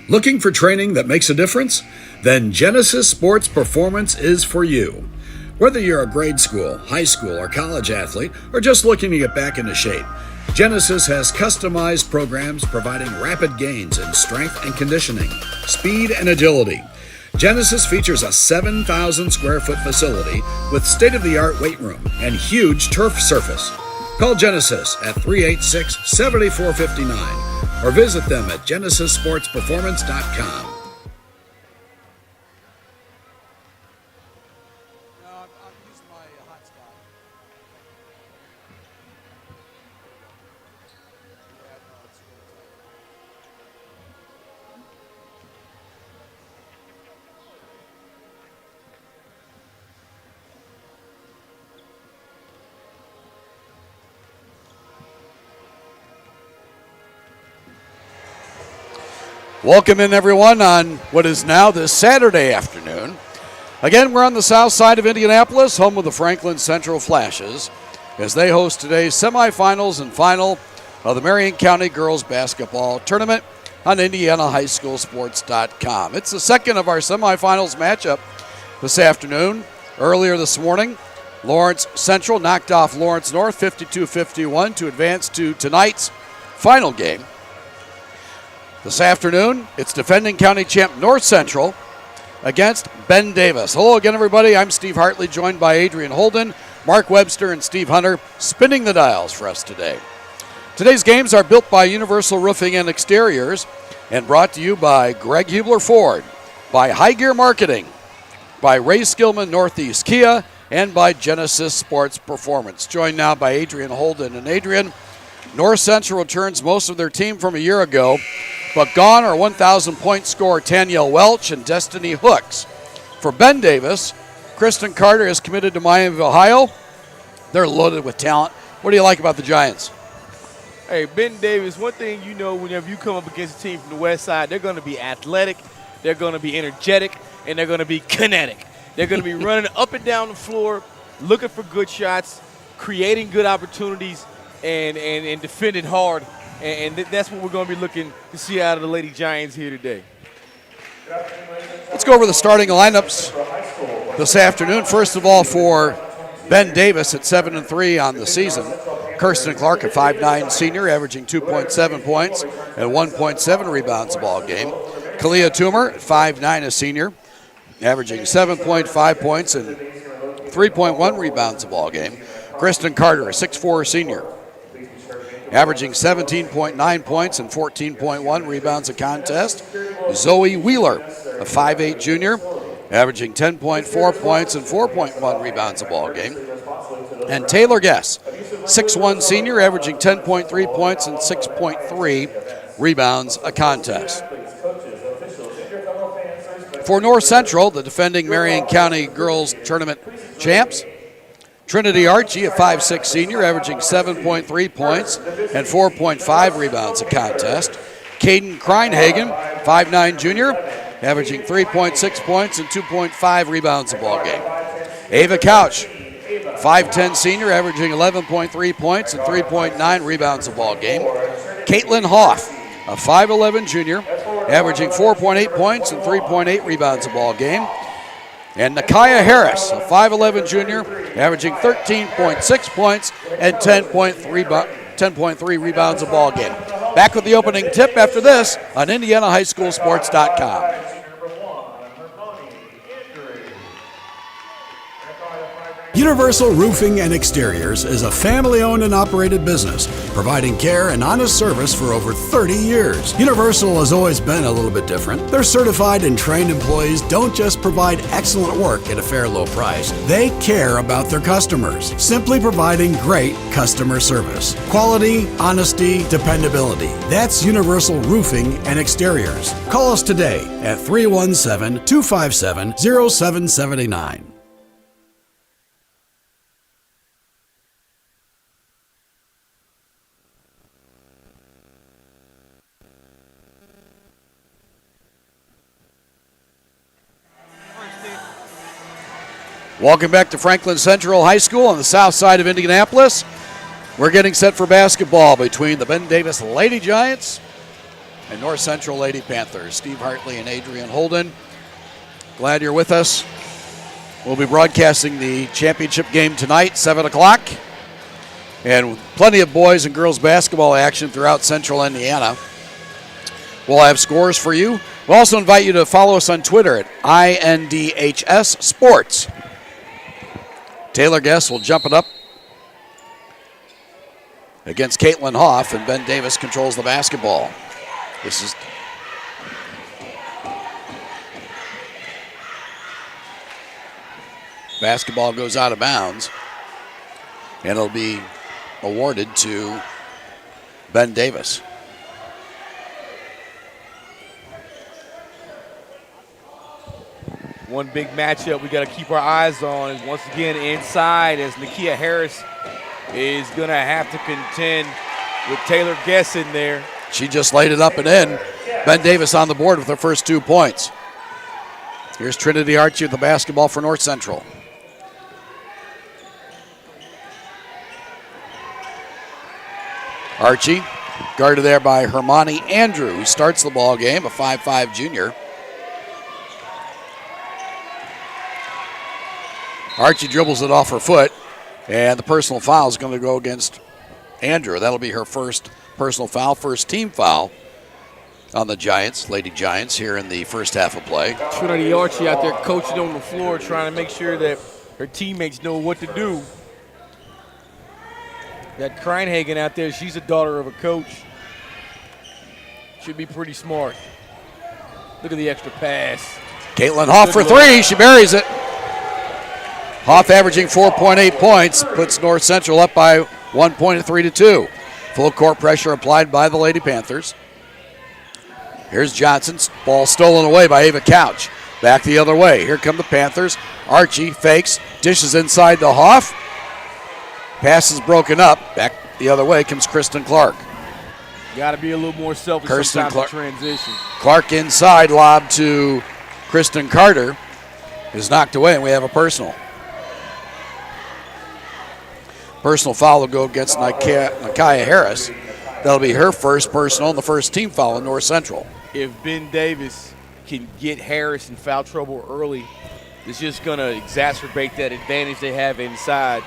Looking for training that makes a difference? Then Genesis Sports Performance is for you. Whether you're a grade school, high school, or college athlete, or just looking to get back into shape, Genesis has customized programs providing rapid gains in strength and conditioning, speed and agility. Genesis features a 7,000 square foot facility with state-of-the-art weight room and huge turf surface. Call Genesis at 386-7459 or visit them at genesissportsperformance.com. Welcome in, everyone, on what is now this Saturday afternoon. Again, we're on the south side of Indianapolis, home of the Franklin Central Flashes, as they host today's semifinals and final of the Marion County Girls Basketball Tournament on IndianaHighSchoolSports.com. It's the second of our semifinals matchup this afternoon. Earlier this morning, Lawrence Central knocked off Lawrence North 52-51 to advance to tonight's final game. This afternoon, it's defending county champ North Central against Ben Davis. Hello again, everybody. I'm Steve Hartley, joined by Adrian Holden, Mark Webster, and Steve Hunter, spinning the dials for us today. Today's games are built by Universal Roofing and Exteriors and brought to you by Greg Hubler Ford, by High Gear Marketing, by Ray Skillman Northeast Kia, and by Genesis Sports Performance. Joined now by Adrian Holden. And Adrian, North Central returns most of their team from a year ago, but gone are 1,000-point scorer Tanielle Welch and Destiny Hooks. For Ben Davis, Kristen Carter is committed to Miami of Ohio. They're loaded with talent. What do you like about the Giants? Hey, Ben Davis, one thing you know whenever you come up against a team from the west side, they're going to be athletic, they're going to be energetic, and they're going to be kinetic. They're going to be running up and down the floor, looking for good shots, creating good opportunities, and defending hard. And that's what we're going to be looking to see out of the Lady Giants here today. Let's go over the starting lineups this afternoon. First of all, for Ben Davis at 7-3 on the season, Kirsten Clark, a 5'9 senior, averaging 2.7 points and 1.7 rebounds a ball game. Kalia Toomer, 5'9, a senior, averaging 7.5 points and 3.1 rebounds a ball game. Kristen Carter, a 6'4 senior, averaging 17.9 points and 14.1 rebounds a contest. Zoe Wheeler, a 5'8 junior, averaging 10.4 points and 4.1 rebounds a ball game. And Taylor Guess, 6'1 senior, averaging 10.3 points and 6.3 rebounds a contest. For North Central, the defending Marion County Girls Tournament champs, Trinity Archie, a 5'6 senior, averaging 7.3 points and 4.5 rebounds a contest. Caden Kreinhagen, 5'9 junior, averaging 3.6 points and 2.5 rebounds a ball game. Ava Couch, 5'10 senior, averaging 11.3 points and 3.9 rebounds a ball game. Caitlin Hoff, a 5'11 junior, averaging 4.8 points and 3.8 rebounds a ball game. And Nakia Harris, a 5'11 junior, averaging 13.6 points and 10.3 rebounds a ball game. Back with the opening tip after this on IndianaHighSchoolSports.com. Universal Roofing and Exteriors is a family-owned and operated business, providing care and honest service for over 30 years. Universal has always been a little bit different. Their certified and trained employees don't just provide excellent work at a fair low price. They care about their customers, simply providing great customer service. Quality, honesty, dependability. That's Universal Roofing and Exteriors. Call us today at 317-257-0779. Welcome back to Franklin Central High School on the south side of Indianapolis. We're getting set for basketball between the Ben Davis Lady Giants and North Central Lady Panthers. Steve Hartley and Adrian Holden, glad you're with us. We'll be broadcasting the championship game tonight, 7 o'clock, and plenty of boys and girls basketball action throughout Central Indiana. We'll have scores for you. We'll also invite you to follow us on Twitter at INDHS Sports. Taylor Guest will jump it up against Caitlin Hoff, and Ben Davis controls the basketball. This is basketball goes out of bounds, and it'll be awarded to Ben Davis. One big matchup we got to keep our eyes on is once again inside, as Nakia Harris is going to have to contend with Taylor Guess in there. She just laid it up and in. Ben Davis on the board with her first 2 points. Here's Trinity Archie with the basketball for North Central. Archie, guarded there by Hermione Andrew, who starts the ball game, a 5'5 junior. Archie dribbles it off her foot, and the personal foul is going to go against Andrew. That'll be her first personal foul, first team foul on the Giants, Lady Giants, here in the first half of play. Trinity Archie out there coaching on the floor, trying to make sure that her teammates know what to do. That Kreinhagen out there, she's a daughter of a coach. Should be pretty smart. Look at the extra pass. Caitlin Hoff for 3. She buries it. Hoff averaging 4.8 points, puts North Central up by 1 point at 3-2. Full court pressure applied by the Lady Panthers. Here's Johnson's ball stolen away by Ava Couch. Back the other way. Here come the Panthers. Archie fakes, dishes inside to Hoff. Pass is broken up. Back the other way comes Kristen Clark. Got to be a little more selfish sometimes in transition. Clark inside, lob to Kristen Carter is knocked away, and we have a personal. Personal foul will go against Nakia Harris. That'll be her first personal and the first team foul in North Central. If Ben Davis can get Harris in foul trouble early, it's just going to exacerbate that advantage they have inside.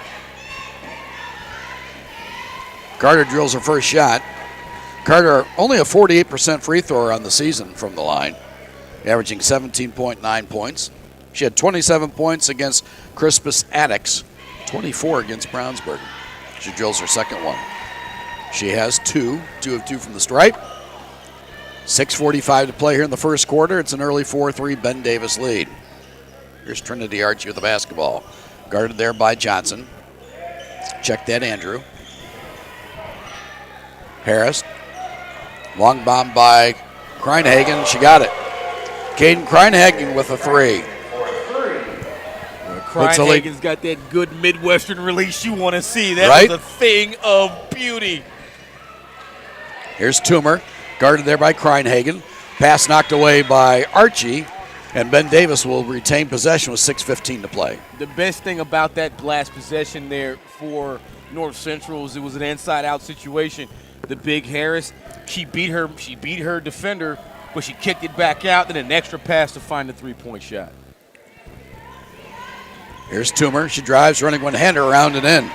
Carter drills her first shot. Carter only a 48% free thrower on the season from the line, averaging 17.9 points. She had 27 points against Crispus Attucks, 24 against Brownsburg. She drills her second one. She has 2 of 2 from the stripe. 6:45 to play here in the first quarter. It's an early 4-3 Ben Davis lead. Here's Trinity Archie with the basketball. Guarded there by Johnson. Check that, Andrew. Harris. Long bomb by Kreinhagen. She got it. Caden Kreinhagen with a 3. Kreinhagen's got that good Midwestern release you want to see. That right? was a thing of beauty. Here's Toomer, guarded there by Kreinhagen. Pass knocked away by Archie, and Ben Davis will retain possession with 6:15 to play. The best thing about that last possession there for North Central is it was an inside-out situation. The big Harris, she beat her defender, but she kicked it back out, then an extra pass to find the three-point shot. Here's Toomer. She drives, running one-hander around and in.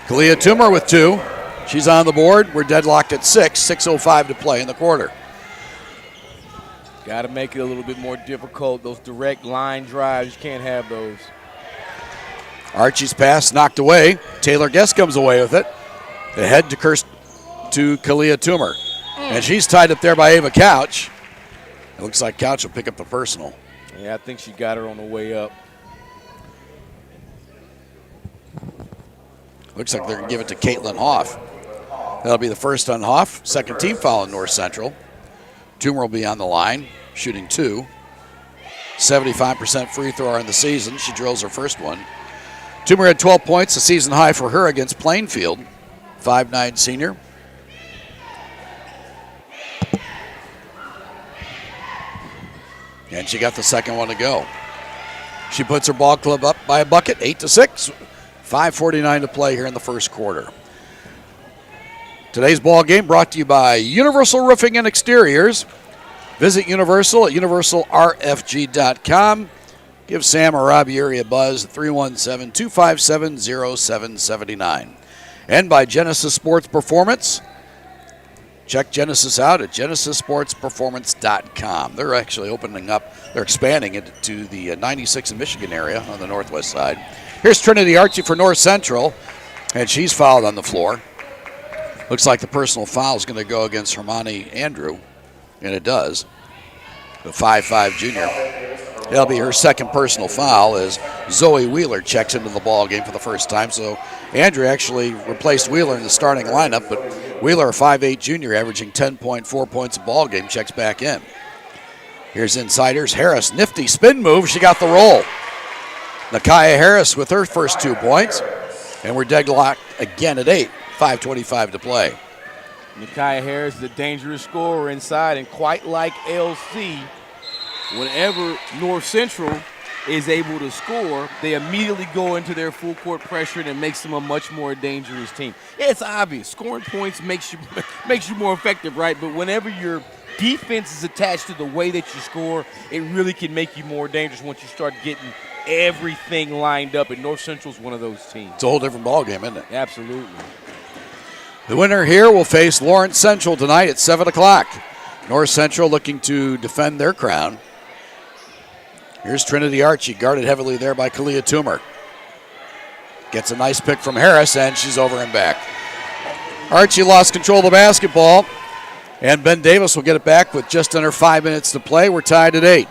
Kalia Toomer with 2. She's on the board. We're deadlocked at 6. 6:05 to play in the quarter. Got to make it a little bit more difficult. Those direct line drives, you can't have those. Archie's pass knocked away. Taylor Guest comes away with it. Ahead to Kalia Toomer. And she's tied up there by Ava Couch. It looks like Couch will pick up the personal. Yeah, I think she got her on the way up. Looks like they're going to give it to Caitlin Hoff. That'll be the first on Hoff. Second team foul in North Central. Toomer will be on the line, shooting 2. 75% free thrower in the season. She drills her first one. Toomer had 12 points, a season high for her against Plainfield. 5'9" senior. And she got the second one to go. She puts her ball club up by a bucket, 8-6. 5:49 to play here in the first quarter. Today's ball game brought to you by Universal Roofing and Exteriors. Visit Universal at universalrfg.com. Give Sam or Robbie Erie a buzz at 317-257-0779. And by Genesis Sports Performance. Check Genesis out at genesissportsperformance.com. They're actually opening up, they're expanding it to the 96 in Michigan area on the northwest side. Here's Trinity Archie for North Central, and she's fouled on the floor. Looks like the personal foul is going to go against Hermione Andrew, and it does. The 5'5 junior. That'll be her second personal foul as Zoe Wheeler checks into the ball game for the first time. So Andrew actually replaced Wheeler in the starting lineup, but Wheeler, a 5'8 junior, averaging 10.4 points a ball game, checks back in. Here's insiders. Harris, nifty spin move. She got the roll. Nakaya Harris with her first 2 points, and we're deadlocked again at 8. 5:25 to play. Nakaya Harris is a dangerous scorer inside, and quite like LC, whenever North Central is able to score, they immediately go into their full court pressure, and it makes them a much more dangerous team. Yeah, it's obvious. Scoring points makes you more effective, right? But whenever your defense is attached to the way that you score, it really can make you more dangerous once you start getting everything lined up, and North Central's one of those teams. It's a whole different ball game, isn't it? Absolutely. The winner here will face Lawrence Central tonight at 7 o'clock. North Central looking to defend their crown. Here's Trinity Archie, guarded heavily there by Kalia Toomer. Gets a nice pick from Harris, and she's over and back. Archie lost control of the basketball, and Ben Davis will get it back with just under 5 minutes to play. We're tied at 8.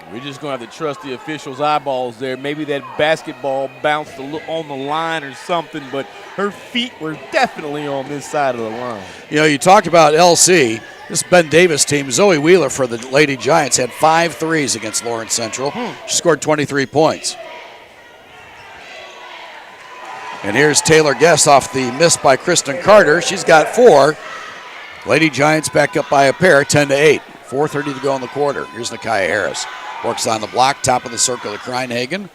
We're just going to have to trust the officials' eyeballs there. Maybe that basketball bounced on the line or something, but her feet were definitely on this side of the line. You know, you talked about LC. This Ben Davis team, Zoe Wheeler for the Lady Giants, had 5 threes against Lawrence Central. She scored 23 points. And here's Taylor Guess off the miss by Kristen Carter. She's got 4. Lady Giants back up by a pair, 10-8. 4:30 to go in the quarter. Here's Nakaya Harris. Works on the block, top of the circle to Kreinhagen.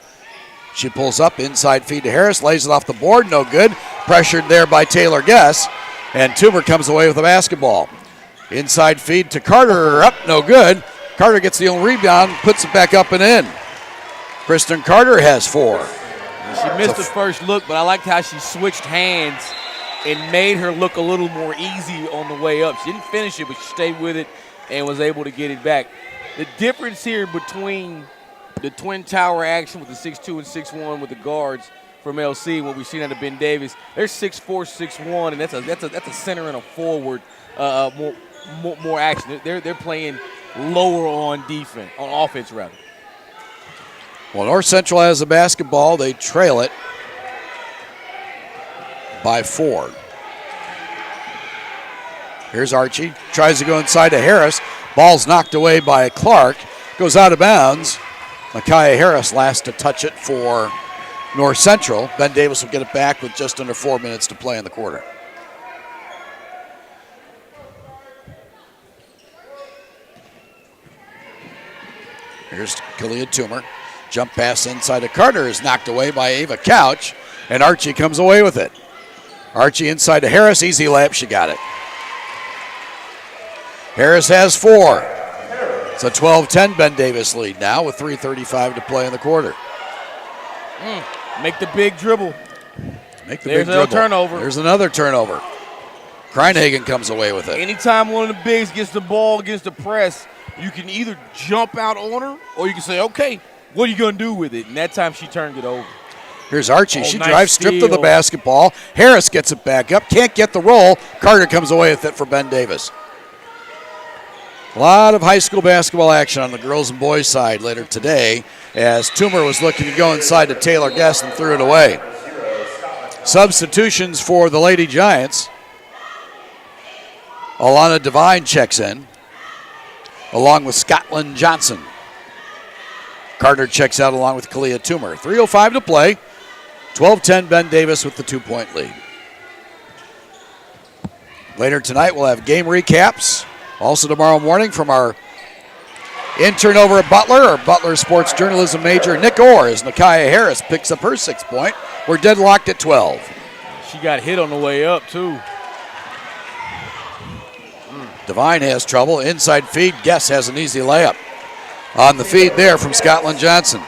She pulls up, inside feed to Harris, lays it off the board, no good. Pressured there by Taylor Guess, and Toomer comes away with the basketball. Inside feed to Carter, up, no good. Carter gets the only rebound, puts it back up and in. Kristen Carter has 4. She missed the first look, but I liked how she switched hands and made her look a little more easy on the way up. She didn't finish it, but she stayed with it and was able to get it back. The difference here between the Twin Tower action with the 6'2 and 6'1 with the guards from LC and what we've seen out of Ben Davis, they're 6'4", 6'1", and that's a center and a forward more action. They're playing lower on defense, on offense rather. Well, North Central has the basketball. They trail it by 4. Here's Archie. Tries to go inside to Harris. Ball's knocked away by Clark. Goes out of bounds. Nakaya Harris last to touch it for North Central. Ben Davis will get it back with just under 4 minutes to play in the quarter. Here's Kalia Toomer. Jump pass inside to Carter is knocked away by Ava Couch, and Archie comes away with it. Archie inside to Harris. Easy layup. She got it. Harris has 4. It's a 12-10 Ben Davis lead now with 3:35 to play in the quarter. Make the big dribble. There's another turnover. There's another turnover. Kreinhagen comes away with it. Anytime one of the bigs gets the ball against the press, you can either jump out on her or you can say, okay, what are you going to do with it? And that time she turned it over. Here's Archie. She nice drives, stripped steal. of the basketball. Harris gets it back up. Can't get the roll. Carter comes away with it for Ben Davis. A lot of high school basketball action on the girls and boys side later today as Toomer was looking to go inside to Taylor Guest and threw it away. Substitutions for the Lady Giants. Alana Devine checks in, along with Scotland Johnson. Carter checks out along with Kalia Toomer. 3:05 to play. 12-10 Ben Davis with the 2-point lead. Later tonight we'll have game recaps. Also tomorrow morning from our intern over at Butler, or Butler sports journalism major, Nick Orr, as Nakaya Harris picks up her 6 point. We're deadlocked at 12. She got hit on the way up, too. Devine has trouble. Inside feed. Guess has an easy layup. On the feed there from Scotland Johnson.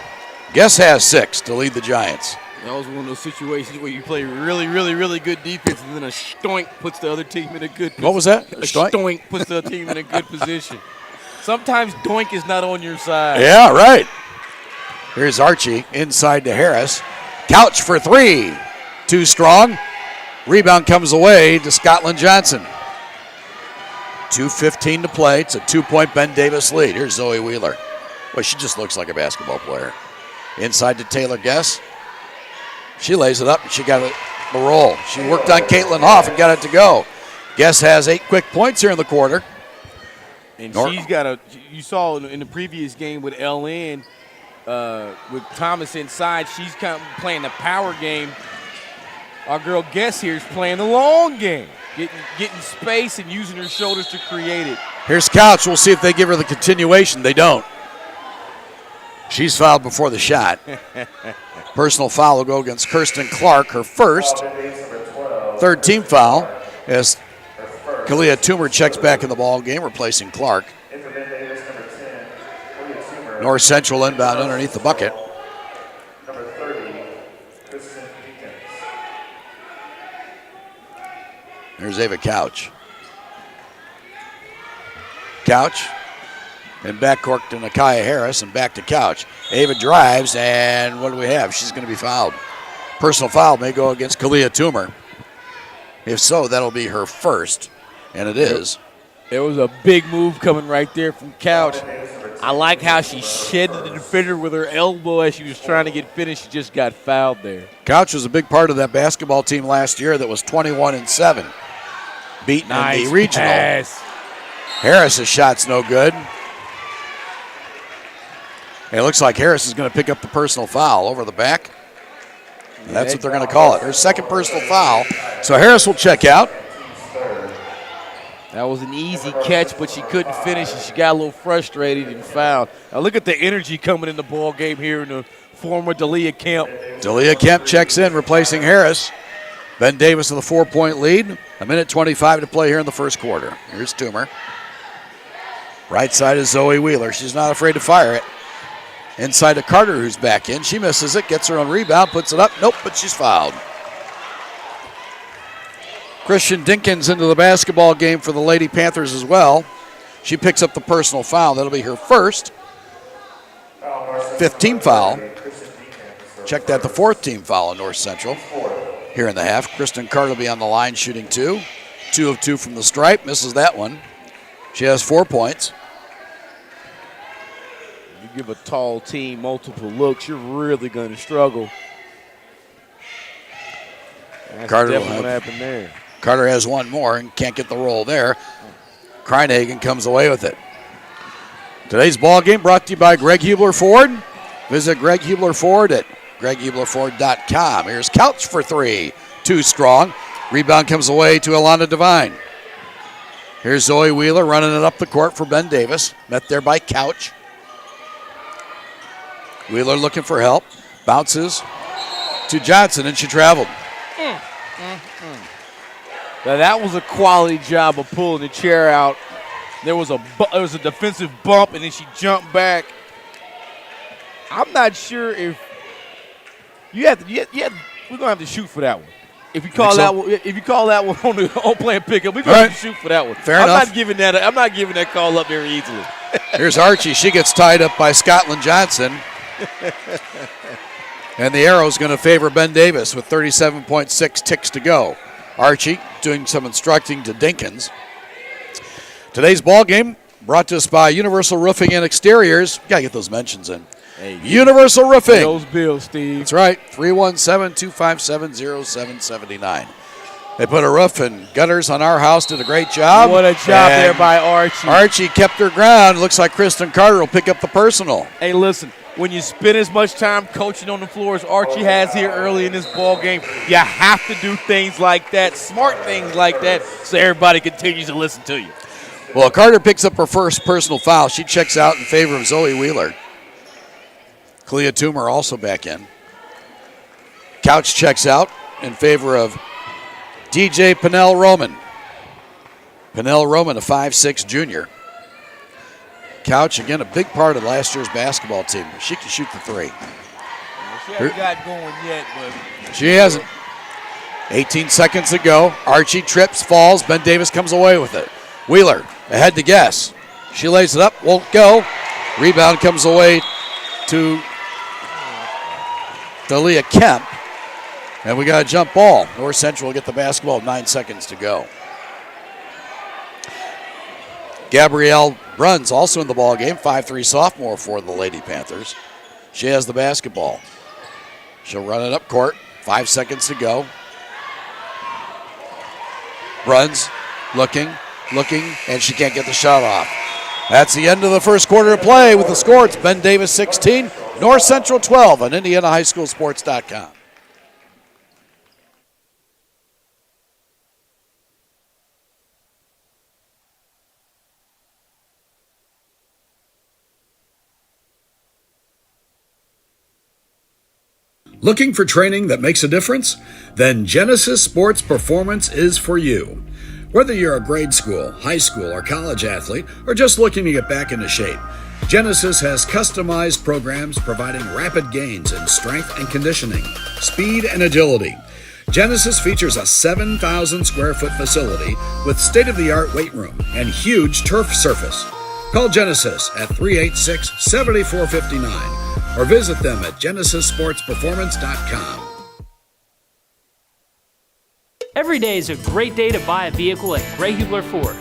Guess has 6 to lead the Giants. That was one of those situations where you play really, really, really good defense, and then a stoink puts the other team in a good position. What was that? A stoink puts the other team in a good position. Sometimes doink is not on your side. Yeah, right. Here's Archie inside to Harris. Couch for 3. Too strong. Rebound comes away to Scotland Johnson. 2:15 to play. It's a 2-point Ben Davis lead. Here's Zoe Wheeler. Well, she just looks like a basketball player. Inside to Taylor Guess. She lays it up, and she got it the roll. She worked on Caitlin Hoff and got it to go. Guess has 8 quick points here in the quarter. And she's got you saw in the previous game with LN, with Thomas inside, she's kind of playing the power game. Our girl Guess here is playing the long game, getting space and using her shoulders to create it. Here's Couch. We'll see if they give her the continuation. They don't. She's fouled before the shot. Personal foul will go against Kirsten Clark, her first. 3rd team foul as Kalia Toomer checks back in the ball game, replacing Clark. North Central inbound underneath the bucket. There's Ava Couch. Couch. And backcourt to Nakia Harris and back to Couch. Ava drives, and what do we have? She's going to be fouled. Personal foul may go against Kalia Toomer. If so, that'll be her first, and it is. There was a big move coming right there from Couch. I like how she shedded the defender with her elbow as she was trying to get finished. She just got fouled there. Couch was a big part of that basketball team last year that was 21-7. Beaten in the regional. Pass. Harris's shot's no good. It looks like Harris is going to pick up the personal foul over the back. And that's what they're going to call it. Her second personal foul. So Harris will check out. That was an easy catch, but she couldn't finish, and she got a little frustrated and fouled. Now look at the energy coming in the ball game here in the former Delia Kemp. Delia Kemp checks in, replacing Harris. Ben Davis with a 4-point lead. 1:25 to play here in the first quarter. Here's Toomer. Right side is Zoe Wheeler. She's not afraid to fire it. Inside to Carter, who's back in. She misses it, gets her own rebound, puts it up. Nope, but she's fouled. Christian Dinkins into the basketball game for the Lady Panthers as well. She picks up the personal foul. That'll be her first. 5th team foul. Check that, the 4th team foul in North Central here in the half. Kristen Carter will be on the line shooting 2. 2 of 2 from the stripe. Misses that one. She has 4 points. You give a tall team multiple looks, you're really going to struggle. That's Carter definitely what happened there. Carter has one more and can't get the roll there. Kreinhagen comes away with it. Today's ball game brought to you by Greg Hubler Ford. Visit Greg Hubler Ford at greghublerford.com. Here's Couch for 3. Too strong. Rebound comes away to Alana Devine. Here's Zoe Wheeler running it up the court for Ben Davis. Met there by Couch. Wheeler looking for help. Bounces to Johnson, and she traveled. Now that was a quality job of pulling the chair out. There was a defensive bump, and then she jumped back. I'm not sure if we're gonna have to shoot for that one. If you call that one on playing pickup, we're gonna have to shoot for that one. Fair enough. I'm not giving that call up very easily. Here's Archie. She gets tied up by Scotland Johnson. And the arrow's going to favor Ben Davis with 37.6 ticks to go. Archie doing some instructing to Dinkins. Today's ball game brought to us by Universal Roofing and Exteriors. Got to get those mentions in. Hey, Universal Roofing. Those bills, Steve. That's right. 317-257-0779. They put a roof and gutters on our house. Did a great job. What a job there by Archie. Archie kept her ground. Looks like Kristen Carter will pick up the personal. Hey, listen. When you spend as much time coaching on the floor as Archie has here early in this ball game, you have to do things like that, smart things like that, so everybody continues to listen to you. Well, Carter picks up her first personal foul. She checks out in favor of Zoe Wheeler. Kalia Toomer also back in. Couch checks out in favor of DJ Pinnell Roman. Pernell Roman, a 5'6 junior. Couch, again, a big part of last year's basketball team. She can shoot the three. She hasn't got going yet, but she hasn't. 18 seconds to go. Archie trips, falls. Ben Davis comes away with it. Wheeler ahead to Guess. She lays it up, won't go. Rebound comes away to Dalia Kemp. And we got a jump ball. North Central will get the basketball with 9 seconds to go. Gabrielle Bruns also in the ball game, 5'3 sophomore for the Lady Panthers. She has the basketball. She'll run it up court. 5 seconds to go. Bruns looking, and she can't get the shot off. That's the end of the first quarter of play with the score. It's Ben Davis 16, North Central 12 on IndianaHighSchoolSports.com. Looking for training that makes a difference? Then Genesis Sports Performance is for you. Whether you're a grade school, high school, or college athlete, or just looking to get back into shape, Genesis has customized programs providing rapid gains in strength and conditioning, speed and agility. Genesis features a 7,000 square foot facility with state-of-the-art weight room and huge turf surface. Call Genesis at 386-7459 or visit them at GenesisSportsPerformance.com. Every day is a great day to buy a vehicle at Greg Hubler Ford.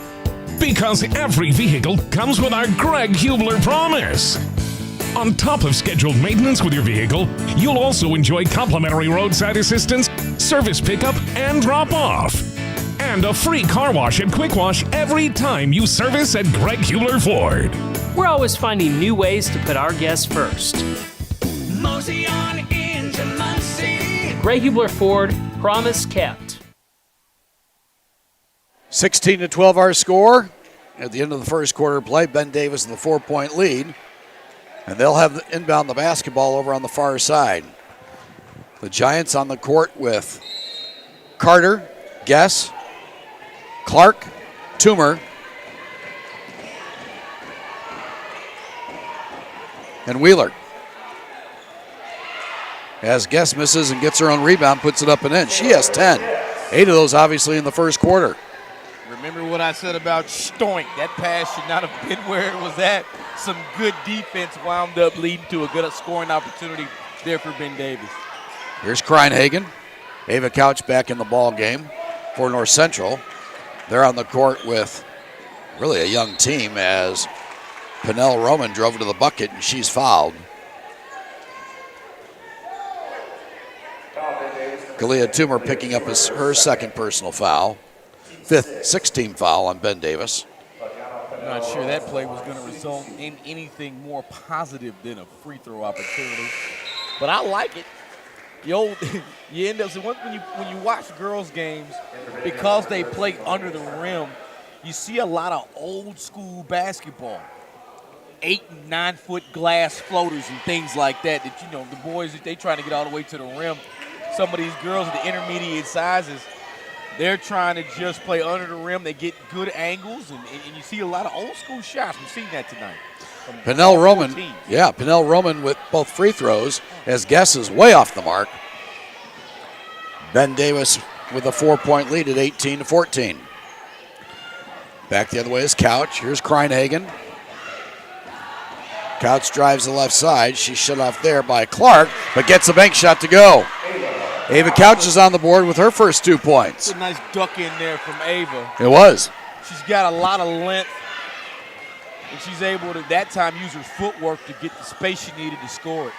Because every vehicle comes with our Greg Hubler promise. On top of scheduled maintenance with your vehicle, you'll also enjoy complimentary roadside assistance, service pickup, and drop-off. And a free car wash and quick wash every time you service at Greg Hubler Ford. We're always finding new ways to put our guests first. Mosey on into Muncie. Greg Hubler Ford, promise kept. 16-12 our score. At the end of the first quarter of play, Ben Davis in the 4-point lead. And they'll have inbound the basketball over on the far side. The Giants on the court with Carter, Guess, Clark, Toomer, and Wheeler. As Guess misses and gets her own rebound, puts it up and in. She has 10. 8 of those obviously in the first quarter. remember what I said about Stoink. That pass should not have been where it was at. Some good defense wound up leading to a good scoring opportunity there for Ben Davis. Here's Kreinhagen. Ava Couch back in the ball game for North Central. They're on the court with really a young team as Pernell Roman drove to the bucket and she's fouled. Kalia Toomer picking up her second personal foul. Fifth, 16 foul on Ben Davis. I'm not sure that play was going to result in anything more positive than a free throw opportunity. But I like it. You end up when you watch girls games, because they play under the rim, you see a lot of old school basketball. 8 and 9 foot glass floaters and things like that. That the boys, they trying to get all the way to the rim. Some of these girls at the intermediate sizes, they're trying to just play under the rim. They get good angles, and you see a lot of old school shots. We've seen that tonight. Pernell Roman with both free throws as Guess is way off the mark. Ben Davis with a 4-point lead at 18-14. Back the other way is Couch. Here's Kreinhagen. Couch drives the left side. She's shut off there by Clark, but gets a bank shot to go. Ava Couch is on the board with her first 2 points. It's a nice duck in there from Ava. It was. She's got a lot of length, and she's able to, that time, use her footwork to get the space she needed to score it.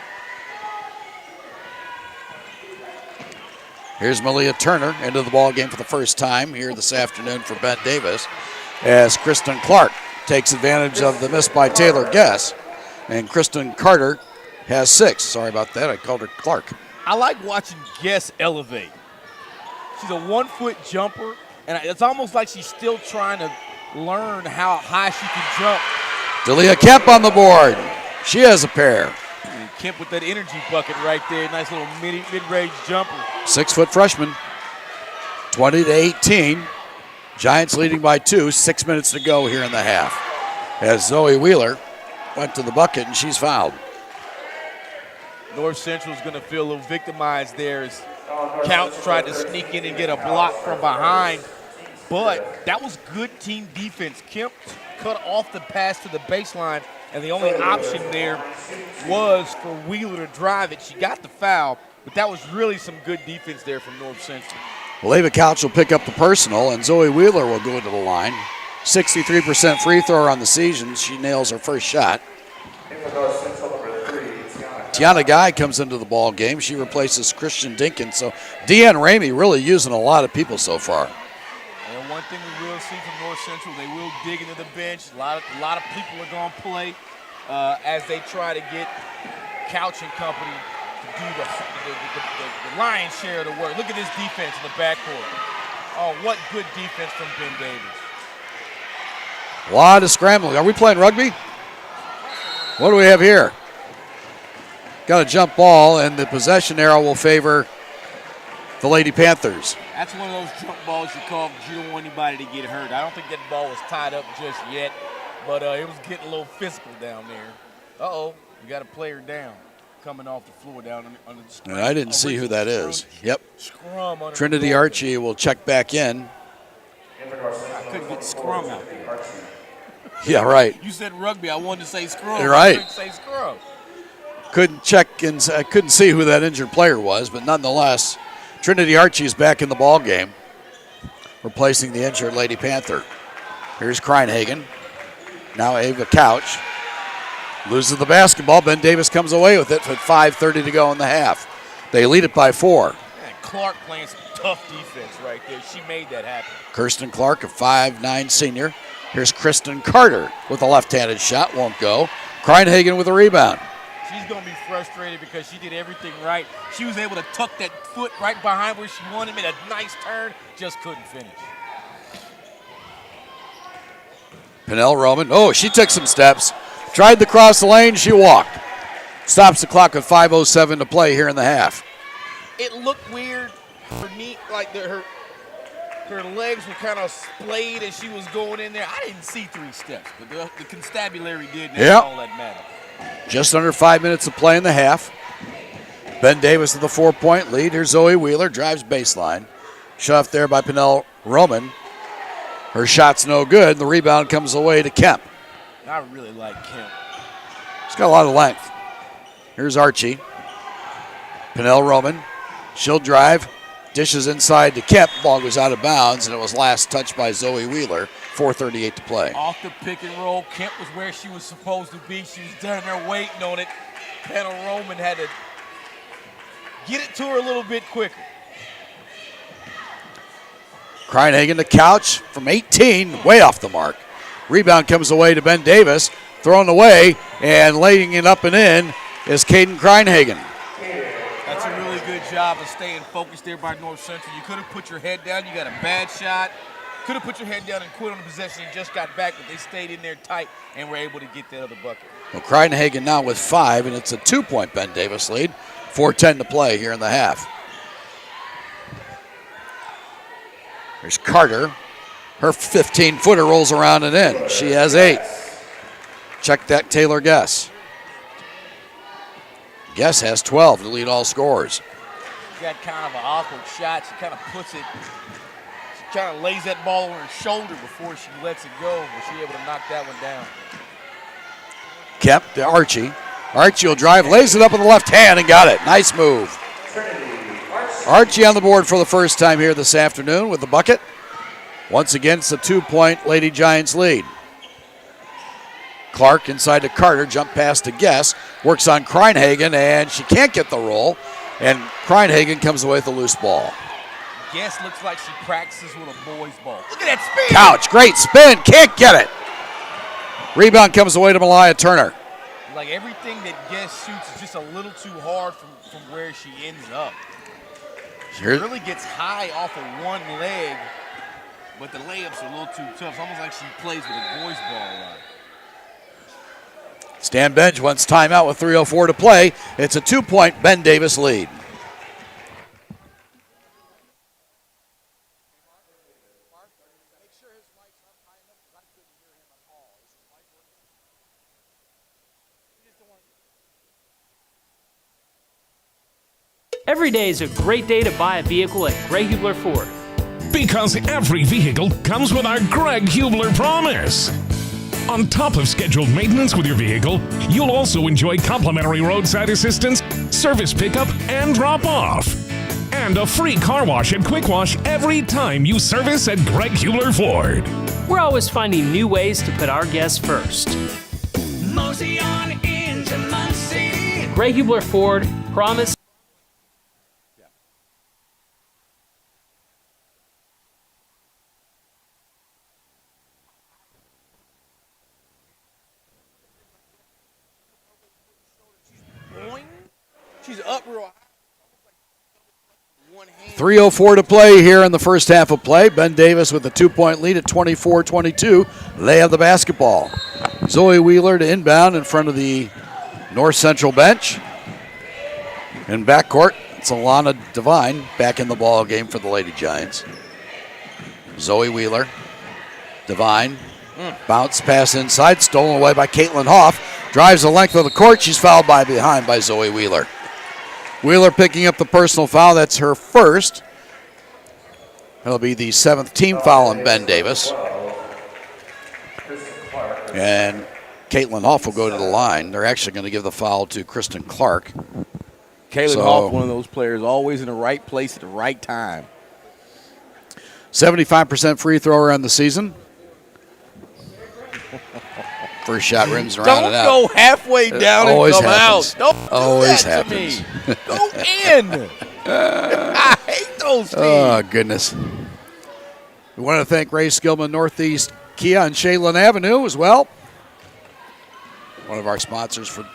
Here's Malia Turner into the ball game for the first time here this afternoon for Ben Davis as Kristen Clark takes advantage of the miss by Taylor Guess. And Kristen Carter has 6. Sorry about that. I called her Clark. I like watching Guess elevate. She's a 1-foot jumper, and it's almost like she's still trying to learn how high she can jump. Dalia Kemp on the board. She has a pair. And Kemp with that energy bucket right there. Nice little mid-range jumper. 6-foot freshman. 20-18. Giants leading by 2, 6 minutes to go here in the half. As Zoe Wheeler went to the bucket and she's fouled. North Central's going to feel a little victimized there as Counts tried to sneak in and get a block from behind. But that was good team defense. Kemp cut off the pass to the baseline, and the only option there was for Wheeler to drive it. She got the foul, but that was really some good defense there from North Central. Well, Ava Couch will pick up the personal, and Zoe Wheeler will go to the line. 63% free thrower on the season. She nails her first shot. Tiana Guy comes into the ball game. She replaces Christian Dinkins. So Deanne Ramey really using a lot of people so far. And one thing we will see from North Central, they will dig into the bench. A lot of people are going to play as they try to get Couch and company to do the lion's share of the work. Look at this defense in the backcourt. Oh, what good defense from Ben Davis. A lot of scrambling. Are we playing rugby? What do we have here? Got a jump ball, and the possession arrow will favor the Lady Panthers. That's one of those jump balls you call because you don't want anybody to get hurt. I don't think that ball was tied up just yet, but it was getting a little physical down there. Uh-oh, we got a player down coming off the floor down on the scrum. And I didn't see who that is. Yep. Scrum under Trinity Archie will check back in. I couldn't get scrum out there. Yeah, right. You said rugby. I wanted to say scrum. You're right. I couldn't say scrum. Couldn't check and I couldn't see who that injured player was, but nonetheless, Trinity Archie is back in the ball game, replacing the injured Lady Panther. Here's Kreinhagen. Now Ava Couch loses the basketball. Ben Davis comes away with it with 5:30 to go in the half. They lead it by 4. And Clark playing some tough defense right there. She made that happen. Kirsten Clark, a 5'9" senior. Here's Kristen Carter with a left-handed shot. Won't go. Kreinhagen with a rebound. She's going to be frustrated because she did everything right. She was able to tuck that foot right behind where she wanted, made a nice turn, just couldn't finish. Pinnell Roman. Oh, she took some steps. Tried to cross the lane. She walked. Stops the clock with 5:07 to play here in the half. It looked weird. Her knee, like her legs were kind of splayed as she was going in there. I didn't see 3 steps, but the constabulary did. And that's all that mattered. Just under 5 minutes of play in the half. Ben Davis with a 4-point lead. Here's Zoe Wheeler, drives baseline. Shot there by Pinnell Roman. Her shot's no good. The rebound comes away to Kemp. I really like Kemp. She's got a lot of length. Here's Archie. Pinnell Roman. She'll drive. Dishes inside to Kemp. Ball goes out of bounds, and it was last touched by Zoe Wheeler. 4:38 to play. Off the pick and roll, Kemp was where she was supposed to be. She was down there waiting on it. Pinnell Roman had to get it to her a little bit quicker. Kreinhagen to Couch from 18, way off the mark. Rebound comes away to Ben Davis. Thrown away, and laying it up and in is Caden Kreinhagen. That's a really good job of staying focused there by North Central. You could have put your head down. You got a bad shot. Could have put your head down and quit on the possession and just got back, but they stayed in there tight and were able to get that other bucket. Well, Kreinhagen now with 5, and it's a 2-point Ben Davis lead. 4:10 to play here in the half. There's Carter. Her 15-footer rolls around and in. She has 8. Check that Taylor Guess. Guess has 12 to lead all scorers. She got kind of an awkward shot. She kind of puts it, she kind of lays that ball on her shoulder before she lets it go, but she's able to knock that one down. Kemp to Archie. Archie will drive, lays it up with the left hand and got it. Nice move. Archie on the board for the first time here this afternoon with the bucket. Once again, it's a 2-point Lady Giants lead. Clark inside to Carter, jump pass to Guess, works on Kreinhagen, and she can't get the roll, and Kreinhagen comes away with a loose ball. Guess looks like she practices with a boy's ball. Look at that spin! Couch, great spin, can't get it. Rebound comes away to Malaya Turner. Like everything that Guess shoots is just a little too hard from where she ends up. She really gets high off of one leg, but the layups are a little too tough. It's almost like she plays with a boy's ball a lot. Stan Bench wants timeout with 3:04 to play. It's a 2-point Ben Davis lead. Every day is a great day to buy a vehicle at Greg Hubler Ford. Because every vehicle comes with our Greg Hubler promise. On top of scheduled maintenance with your vehicle, you'll also enjoy complimentary roadside assistance, service pickup, and drop-off. And a free car wash and quick wash every time you service at Greg Hubler Ford. We're always finding new ways to put our guests first. Mosey on into Muncie. Greg Hubler Ford, promise. She's up real high. 3:04 to play here in the first half of play. Ben Davis with a 2-point lead at 24-22. They have the basketball. Zoe Wheeler to inbound in front of the North Central bench. In backcourt, it's Alana Devine back in the ball game for the Lady Giants. Zoe Wheeler, Devine, bounce pass inside, stolen away by Caitlin Hoff. Drives the length of the court. She's fouled behind by Zoe Wheeler. Wheeler picking up the personal foul. That's her first. That'll be the 7th team foul on Ben Davis. And Caitlin Hoff will go to the line. They're actually going to give the foul to Kristen Clark. Caitlin Hoff, one of those players, always in the right place at the right time. 75% free thrower on the season. First shot rims around and out. Don't go halfway down and come out. Don't do Always that happens. to me. Go in. I hate those teams. Oh, goodness. We want to thank Ray Skillman Northeast Kia on Shaylin Avenue as well. One of our sponsors for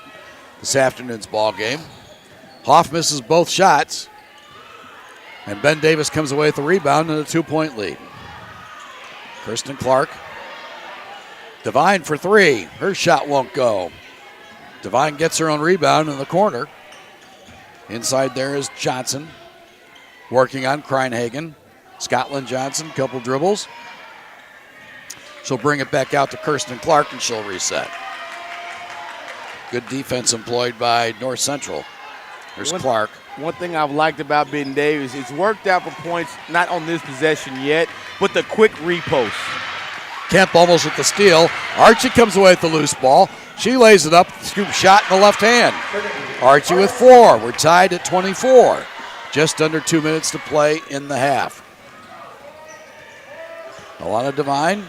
this afternoon's ball game. Hoff misses both shots. And Ben Davis comes away with the rebound and a 2-point lead. Kristen Clark. Devine for three. Her shot won't go. Devine gets her own rebound in the corner. Inside there is Johnson. Working on Kreinhagen. Scotland Johnson, couple dribbles. She'll bring it back out to Kirsten Clark and she'll reset. Good defense employed by North Central. There's Clark. One thing I've liked about Ben Davis, it's worked out for points, not on this possession yet, but the quick repost. Kemp almost with the steal. Archie comes away with the loose ball. She lays it up, scoop shot in the left hand. Archie with 4. We're tied at 24. Just under 2 minutes to play in the half. Alana Devine.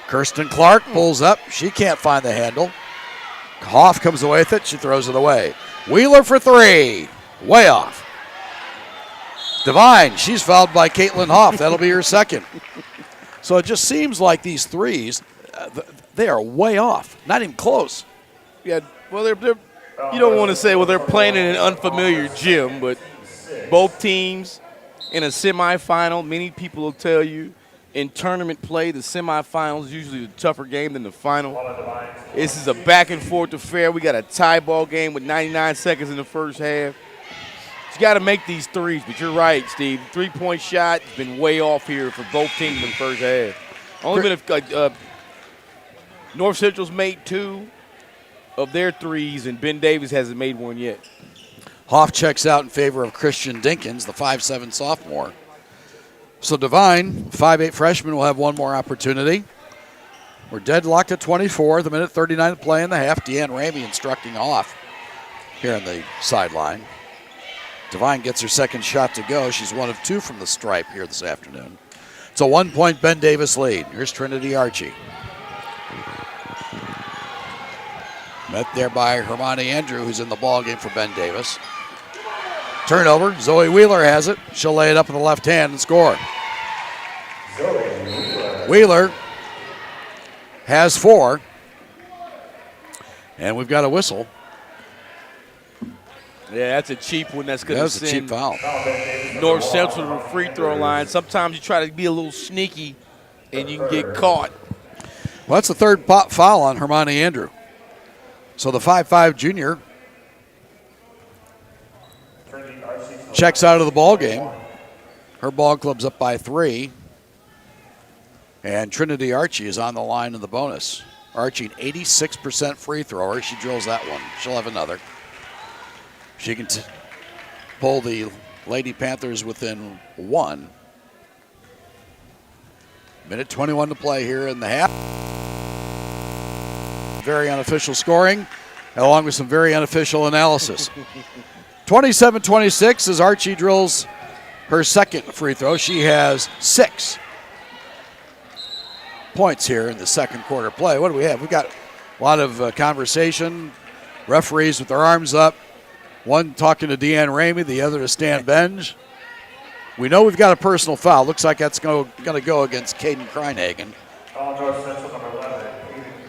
Kirsten Clark pulls up. She can't find the handle. Hoff comes away with it. She throws it away. Wheeler for 3. Way off. Devine, she's fouled by Caitlin Hoff. That'll be her second. So it just seems like these threes, they are way off. Not even close. Yeah, well, they're you don't want to say, well, they're playing in an unfamiliar gym, but both teams in a semifinal, many people will tell you, in tournament play, the semifinals is usually the tougher game than the final. This is a back-and-forth affair. We got a tie ball game with 99 seconds in the first half. You got to make these threes, but you're right, Steve. Three-point shot has been way off here for both teams in the first half. Only been North Central's made 2 of their threes, and Ben Davis hasn't made one yet. Hoff checks out in favor of Christian Dinkins, the 5'7 sophomore. So Devine, 5'8 freshman, will have one more opportunity. We're deadlocked at 24, the minute 39 to play in the half. Deanne Ramey instructing Hoff here on the sideline. Devine gets her second shot to go. She's 1 of 2 from the stripe here this afternoon. It's a 1-point Ben Davis lead. Here's Trinity Archie. Met there by Hermione Andrew, who's in the ball game for Ben Davis. Turnover. Zoe Wheeler has it. She'll lay it up in the left hand and score. Wheeler has 4. And we've got a whistle. Yeah, that's a cheap one. That's going to That's a cheap foul. North Central to the free throw line. Sometimes you try to be a little sneaky and you can get caught. Well, that's the third foul on Hermione Andrew. So the 5'5 junior checks out of the ball game. Her ball club's up by 3. And Trinity Archie is on the line in the bonus. Archie, an 86% free thrower. She drills that one. She'll have another. She can pull the Lady Panthers within 1. Minute 21 to play here in the half. Very unofficial scoring, along with some very unofficial analysis. 27-26 as Archie drills her second free throw. She has 6 points here in the second quarter play. What do we have? We've got a lot of conversation. Referees with their arms up. One talking to Deanne Ramey, the other to Stan Benj. We know we've got a personal foul. Looks like that's going to go against Caden Kreinhagen.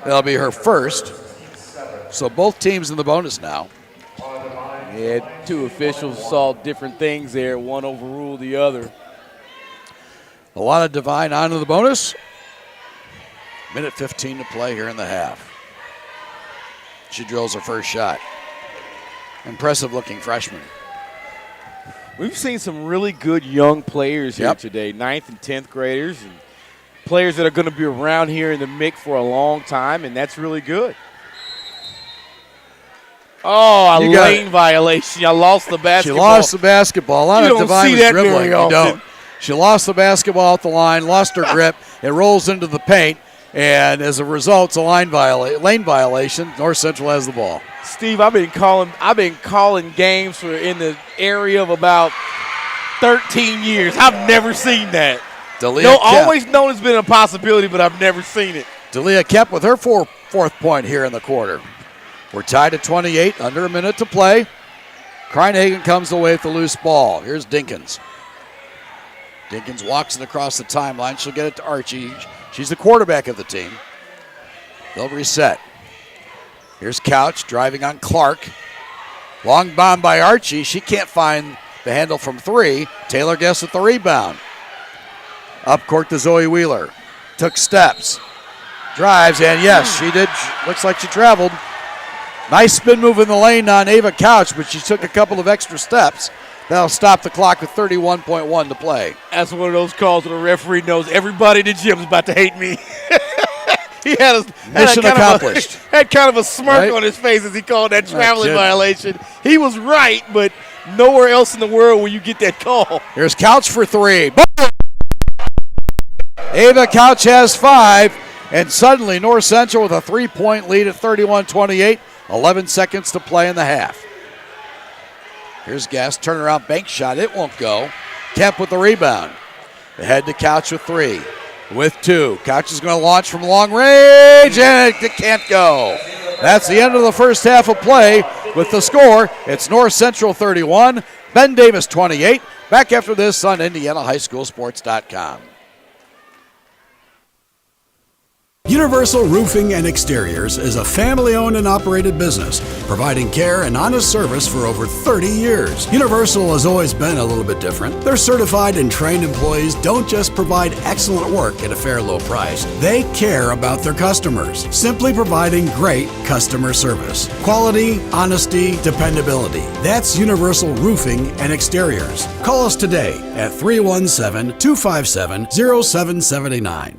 That'll be her first. So both teams in the bonus now. Yeah, 2 officials saw different things there. One overruled the other. A lot of Divine onto the bonus. Minute 15 to play here in the half. She drills her first shot. Impressive looking freshman. We've seen some really good young players here today, 9th and 10th graders, and players that are going to be around here in the mix for a long time, and that's really good. Oh, lane violation. I lost the basketball. She lost the basketball. A lot of Divine was dribbling. You don't. She lost the basketball off the line, lost her grip. It rolls into the paint, and as a result, it's a lane violation. North Central has the ball. Steve, I've been calling games for in the area of about 13 years. I've never seen that. Always known it's been a possibility, but I've never seen it. Dalia Kemp with her fourth point here in the quarter. We're tied at 28, under a minute to play. Kreinhagen comes away with the loose ball. Here's Dinkins. Dinkins walks it across the timeline. She'll get it to Archie. She's the quarterback of the team. They'll reset. Here's Couch driving on Clark. Long bomb by Archie. She can't find the handle from 3. Taylor gets at the rebound. Up court to Zoe Wheeler. Took steps. Drives, and yes, she did. Looks like she traveled. Nice spin move in the lane on Ava Couch, but she took a couple of extra steps. That'll stop the clock with 31.1 to play. That's one of those calls where the referee knows everybody in the gym is about to hate me. He had mission accomplished. Had kind of a smirk on his face as he called that traveling violation. He was right, but nowhere else in the world will you get that call. Here's Couch for 3. Boom! Ava Couch has 5, and suddenly North Central with a 3-point lead at 31-28. 11 seconds to play in the half. Here's Gass, turnaround bank shot. It won't go. Kemp with the rebound. Ahead to Couch with 3. With 2. Couch is going to launch from long range, and it can't go. That's the end of the first half of play. With the score, it's North Central 31, Ben Davis 28. Back after this on IndianaHighSchoolSports.com. Universal Roofing and Exteriors is a family-owned and operated business, providing care and honest service for over 30 years. Universal has always been a little bit different. Their certified and trained employees don't just provide excellent work at a fair low price. They care about their customers, simply providing great customer service. Quality, honesty, dependability. That's Universal Roofing and Exteriors. Call us today at 317-257-0779.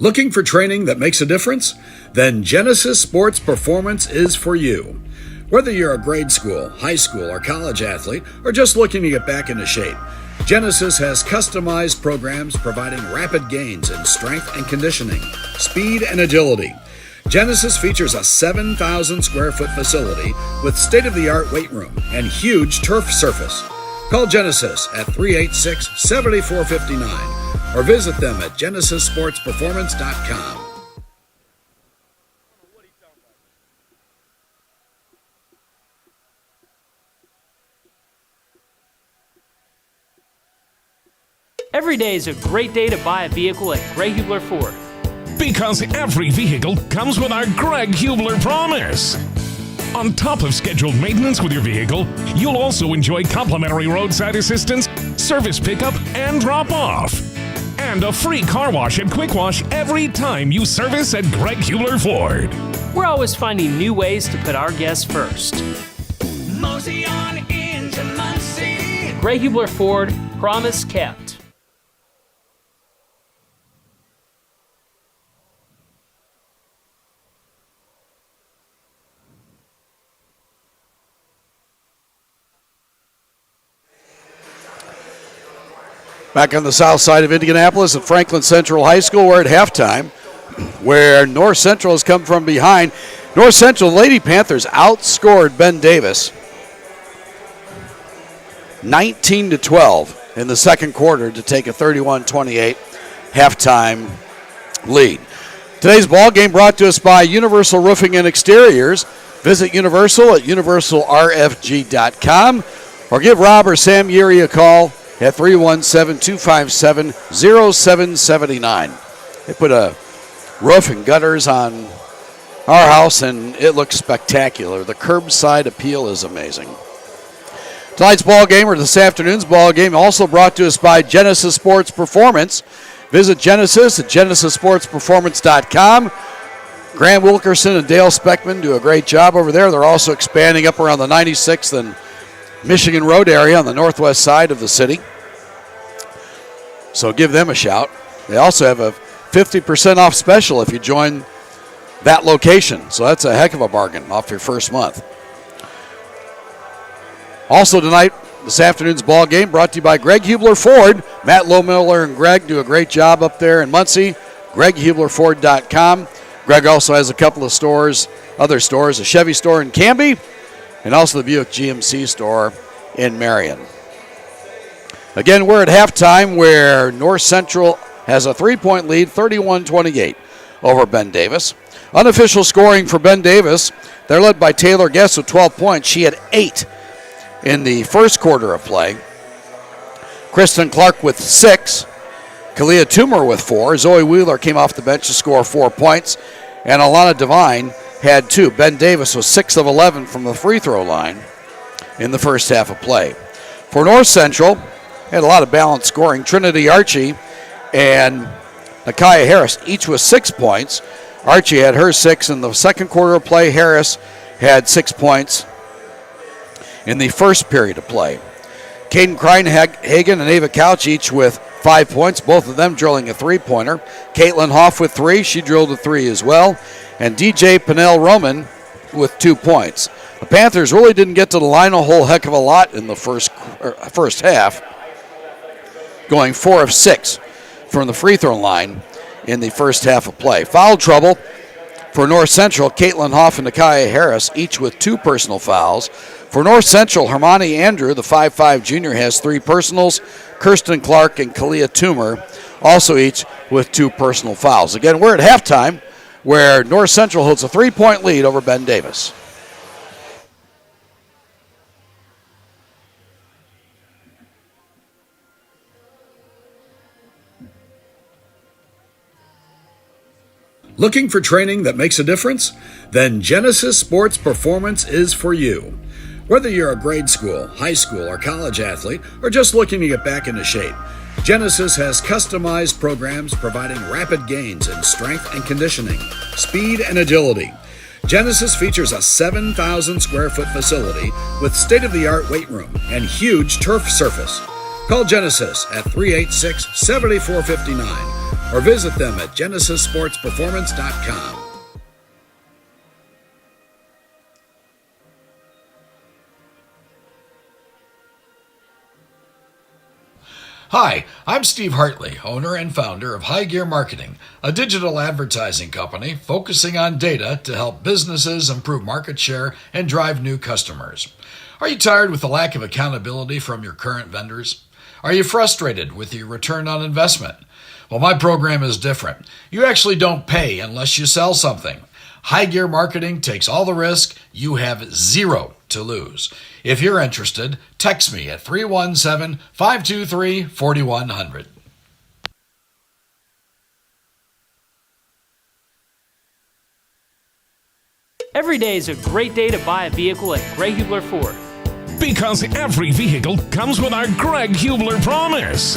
Looking for training that makes a difference? Then Genesis Sports Performance is for you. Whether you're a grade school, high school, or college athlete, or just looking to get back into shape, Genesis has customized programs providing rapid gains in strength and conditioning, speed and agility. Genesis features a 7,000 square foot facility with state-of-the-art weight room and huge turf surface. Call Genesis at 386-7459 or visit them at GenesisSportsPerformance.com. Every day is a great day to buy a vehicle at Greg Hubler Ford. Because every vehicle comes with our Greg Hubler promise. On top of scheduled maintenance with your vehicle, you'll also enjoy complimentary roadside assistance, service pickup, and drop-off. And a free car wash and quick wash every time you service at Greg Hubler Ford. We're always finding new ways to put our guests first. Mosey on into Muncie. Greg Hubler Ford, promise kept. Back on the south side of Indianapolis at Franklin Central High School, we're at halftime, where North Central has come from behind. North Central Lady Panthers outscored Ben Davis 19-12 in the second quarter to take a 31-28 halftime lead. Today's ball game brought to us by Universal Roofing and Exteriors. Visit Universal at universalrfg.com or give Rob or Sam Yeary a call at 317-257-0779. They put a roof and gutters on our house, and it looks spectacular. The curbside appeal is amazing. Tonight's ball game, or this afternoon's ball game, also brought to us by Genesis Sports Performance. Visit Genesis at genesissportsperformance.com. Grant Wilkerson and Dale Speckman do a great job over there. They're also expanding up around the 96th and Michigan Road area on the northwest side of the city. So give them a shout. They also have a 50% off special if you join that location. So that's a heck of a bargain off your first month. Also tonight, this afternoon's ball game brought to you by Greg Hubler Ford. Matt Lohmiller and Greg do a great job up there in Muncie. GregHublerFord.com. Greg also has a couple of stores, other stores, a Chevy store in Canby, and also the Buick GMC store in Marion. Again, we're at halftime where North Central has a 3-point lead, 31-28 over Ben Davis. Unofficial scoring for Ben Davis, they're led by Taylor Guess with 12 points. She had 8 in the first quarter of play. Kristen Clark with 6. Kalia Toomer with 4. Zoe Wheeler came off the bench to score 4 points. And Alana Devine had 2. Ben Davis was 6 of 11 from the free throw line in the first half of play. For North Central, had a lot of balanced scoring. Trinity Archie and Nakia Harris each with 6 points. Archie had her 6 in the second quarter of play. Harris had 6 points in the first period of play. Caden Kreinhagen and Ava Couch each with 5 points, both of them drilling a three-pointer. Caitlin Hoff with 3. She drilled a 3 as well. And DJ Pinnell Roman with 2 points. The Panthers really didn't get to the line a whole heck of a lot in the first half, going 4 of 6 from the free throw line in the first half of play. Foul trouble for North Central. Caitlin Hoff and Nakia Harris each with 2 personal fouls. For North Central, Hermione Andrew, the 5'5 junior, has 3 personals. Kirsten Clark and Kalia Toomer also each with 2 personal fouls. Again, we're at halftime where North Central holds a 3-point lead over Ben Davis. Looking for training that makes a difference? Then Genesis Sports Performance is for you. Whether you're a grade school, high school, or college athlete, or just looking to get back into shape, Genesis has customized programs providing rapid gains in strength and conditioning, speed and agility. Genesis features a 7,000 square foot facility with state-of-the-art weight room and huge turf surface. Call Genesis at 386-7459 or visit them at genesissportsperformance.com. Hi, I'm Steve Hartley, owner and founder of High Gear Marketing, a digital advertising company focusing on data to help businesses improve market share and drive new customers. Are you tired with the lack of accountability from your current vendors? Are you frustrated with your return on investment? Well, my program is different. You actually don't pay unless you sell something. High Gear Marketing takes all the risk. You have 0 to lose. If you're interested, text me at 317-523-4100. Every day is a great day to buy a vehicle at Greg Hubler Ford. Because every vehicle comes with our Greg Hubler promise.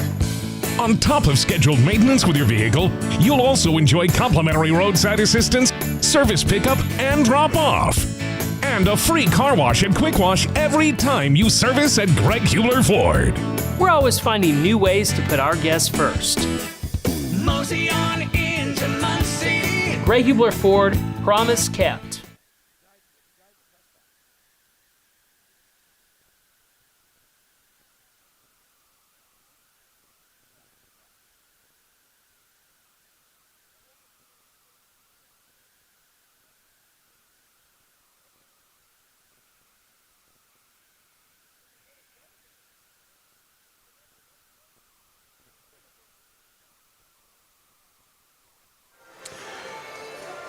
On top of scheduled maintenance with your vehicle, you'll also enjoy complimentary roadside assistance, service pickup, and drop-off. and a free car wash and quick wash every time you service at Greg Hubler Ford. We're always finding new ways to put our guests first. Mosey on into Muncie. Greg Hubler Ford, promise kept.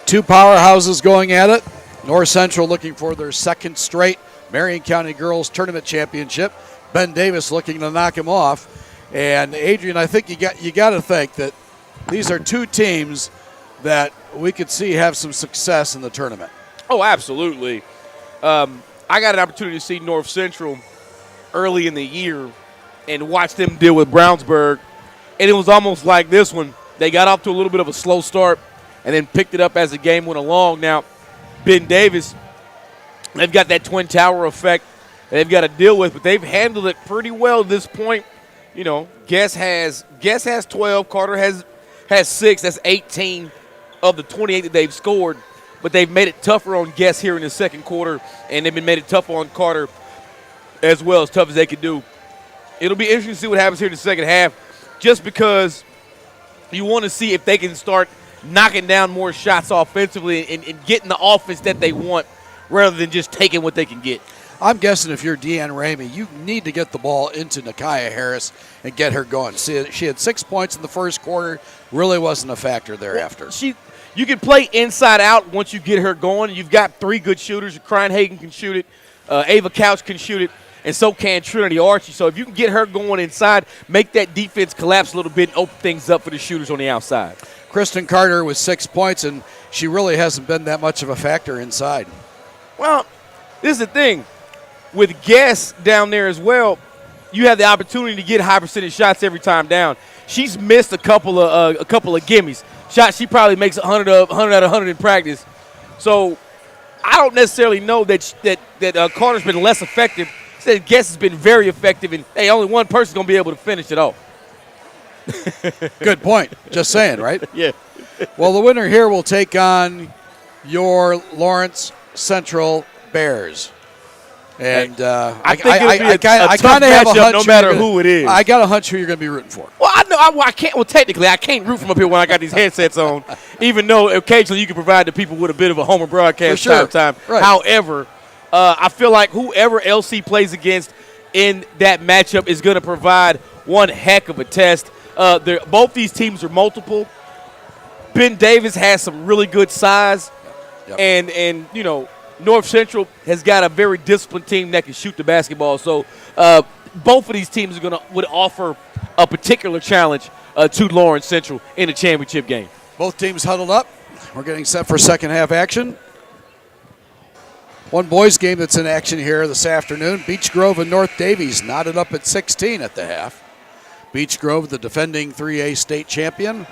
Two powerhouses going at it. North Central looking for their second straight Marion County Girls Tournament Championship. Ben Davis looking to knock him off. And Adrian, I think you got to think that these are two teams that we could see have some success in the tournament. Oh, absolutely. I got an opportunity to see North Central early in the year and watch them deal with Brownsburg. And it was almost like this one. They got off to a little bit of a slow start and then picked it up as the game went along. Now, Ben Davis, they've got that Twin Tower effect they've got to deal with, but they've handled it pretty well at this point. You know, Guess has 12, Carter has 6. That's 18 of the 28 that they've scored, but they've made it tougher on Guess here in the second quarter, and they've been made it tougher on Carter as well, as tough as they could do. It'll be interesting to see what happens here in the second half, just because you want to see if they can start knocking down more shots offensively and getting the offense that they want rather than just taking what they can get. I'm guessing if you're Deanne Ramey, you need to get the ball into Nakia Harris and get her going. See, she had 6 points in the first quarter, really wasn't a factor thereafter. You can play inside out once you get her going. You've got 3 good shooters. Kreinhagen can shoot it. Ava Couch can shoot it. And so can Trinity Archie. So if you can get her going inside, make that defense collapse a little bit and open things up for the shooters on the outside. Kristen Carter with 6 points, and she really hasn't been that much of a factor inside. Well, this is the thing. With Guess down there as well, you have the opportunity to get high percentage shots every time down. She's missed a couple of gimmies. Shots she probably makes 100 out of 100 in practice. So I don't necessarily know that Carter's been less effective. Said Guess has been very effective, and hey, only one person's gonna be able to finish it off. Good point. Just saying, right? Yeah. Well, the winner here will take on your Lawrence Central Bears. And I think it'll be a tough kinda have a matchup hunch no matter who it is. I got a hunch who you're going to be rooting for. Well, I know I can't. Well, technically, I can't root from up here when I got these headsets on. Even though occasionally you can provide the people with a bit of a homer broadcast For sure. time. Right. However, I feel like whoever LC plays against in that matchup is going to provide one heck of a test. Both these teams are multiple. Ben Davis has some really good size, Yep. and you know, North Central has got a very disciplined team that can shoot the basketball. So both of these teams would offer a particular challenge to Lawrence Central in a championship game. Both teams huddled up. We're getting set for second half action. One boys game that's in action here this afternoon. Beech Grove and North Davies knotted up at 16 at the half. Beech Grove, the defending 3A state champion.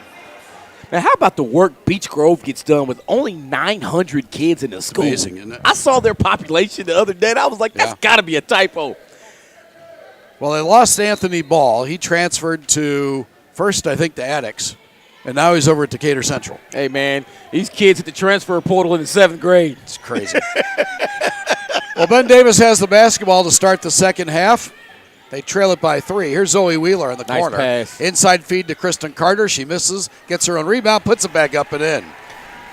Now, how about the work Beech Grove gets done with only 900 kids in the school? Amazing, isn't it? I saw their population the other day, and I was like, that's got to be a typo. Well, they lost Anthony Ball. He transferred to, first, I think, the Addicts, and now he's over at Decatur Central. Hey, man, these kids hit the transfer portal in the 7th grade. It's crazy. Well, Ben Davis has the basketball to start the second half. They trail it by 3. Here's Zoe Wheeler in the Nice corner. pass. Inside feed to Kristen Carter. She misses, gets her own rebound, puts it back up and in.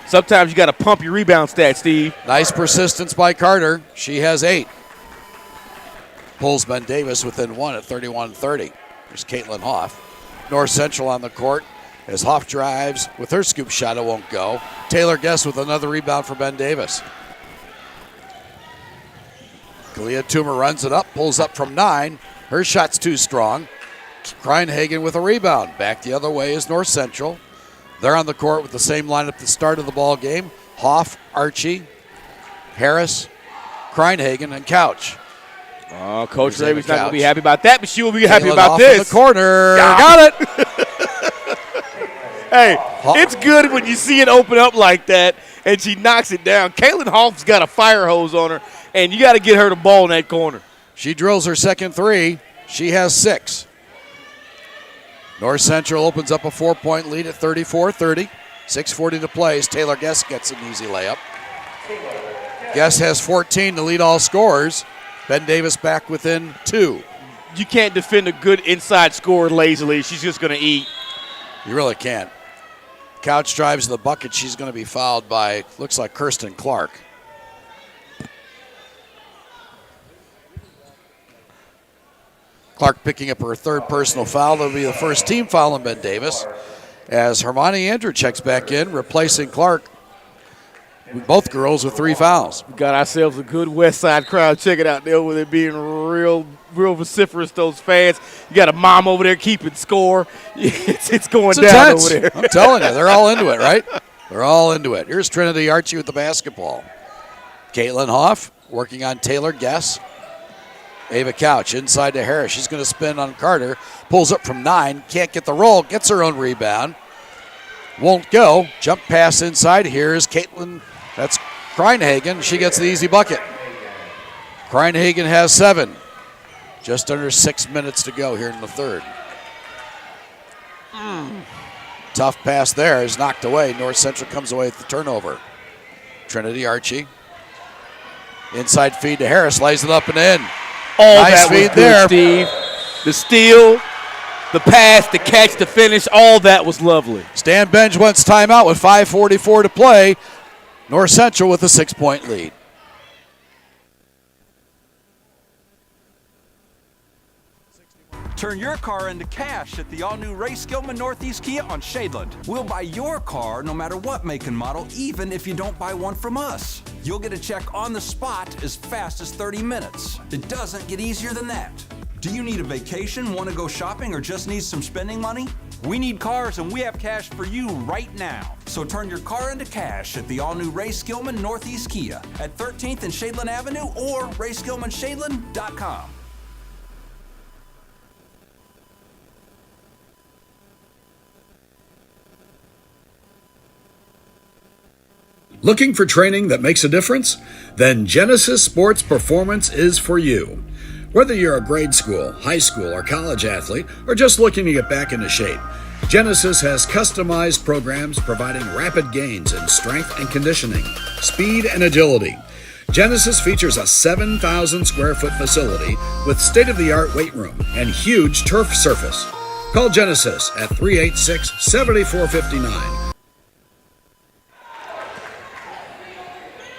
Sometimes you got to pump your rebound stats, Steve. Nice persistence by Carter. She has 8. Pulls Ben Davis within 1 at 31-30. There's Caitlin Hoff. North Central on the court as Hoff drives with her scoop shot. It won't go. Taylor Guess with another rebound for Ben Davis. Kalia Toomer runs it up, pulls up from 9. Her shot's too strong. Kreinhagen with a rebound. Back the other way is North Central. They're on the court with the same lineup at the start of the ball game. Hoff, Archie, Harris, Kreinhagen, and Couch. Oh, Coach There's Ravy's not going Couch. to be happy about that, but she will be happy Caitlin about off this. in the corner. Yeah. Got it. Hey, it's good when you see it open up like that, and she knocks it down. Caitlin Hoff's got a fire hose on her, and you got to get her the ball in that corner. She drills her second three. She has 6. North Central opens up a 4-point lead at 34-30. 6:40 to play as Taylor Guest gets an easy layup. Guest has 14 to lead all scorers. Ben Davis back within 2. You can't defend a good inside scorer lazily. She's just going to eat. You really can't. Couch drives to the bucket. She's going to be fouled by, looks like Kirsten Clark. Clark picking up her 3rd personal foul. That'll be the first team foul on Ben Davis. As Hermione Andrew checks back in, replacing Clark. Both girls with 3 fouls. We got ourselves a good West Side crowd. Check it out there with it being real vociferous, those fans. You got a mom over there keeping score. It's going It's down intense. over there. I'm telling you, they're all into it, right? They're all into it. Here's Trinity Archie with the basketball. Caitlin Hoff working on Taylor Guess. Ava Couch inside to Harris. She's going to spin on Carter. Pulls up from 9. Can't get the roll. Gets her own rebound. Won't go. Jump pass inside. Here's Caitlin. That's Kreinhagen. She gets the easy bucket. Kreinhagen has 7. Just under 6 minutes to go here in the 3rd. Tough pass there is knocked away. North Central comes away with the turnover. Trinity Archie. Inside feed to Harris. Lays it up and in. All Nice that was feed good, there. Steve. The steal, the pass, the catch, the finish, all that was lovely. Stan Benj wants timeout with 5:44 to play. North Central with a 6-point lead. Turn your car into cash at the all-new Ray Skillman Northeast Kia on Shadeland. We'll buy your car no matter what make and model, even if you don't buy one from us. You'll get a check on the spot as fast as 30 minutes. It doesn't get easier than that. Do you need a vacation, want to go shopping, or just need some spending money? We need cars, and we have cash for you right now. So turn your car into cash at the all-new Ray Skillman Northeast Kia at 13th and Shadeland Avenue or RaySkillmanShadeland.com. Looking for training that makes a difference? Then Genesis Sports Performance is for you. Whether you're a grade school, high school, or college athlete, or just looking to get back into shape, Genesis has customized programs providing rapid gains in strength and conditioning, speed and agility. Genesis features a 7,000 square foot facility with state-of-the-art weight room and huge turf surface. Call Genesis at 386-7459.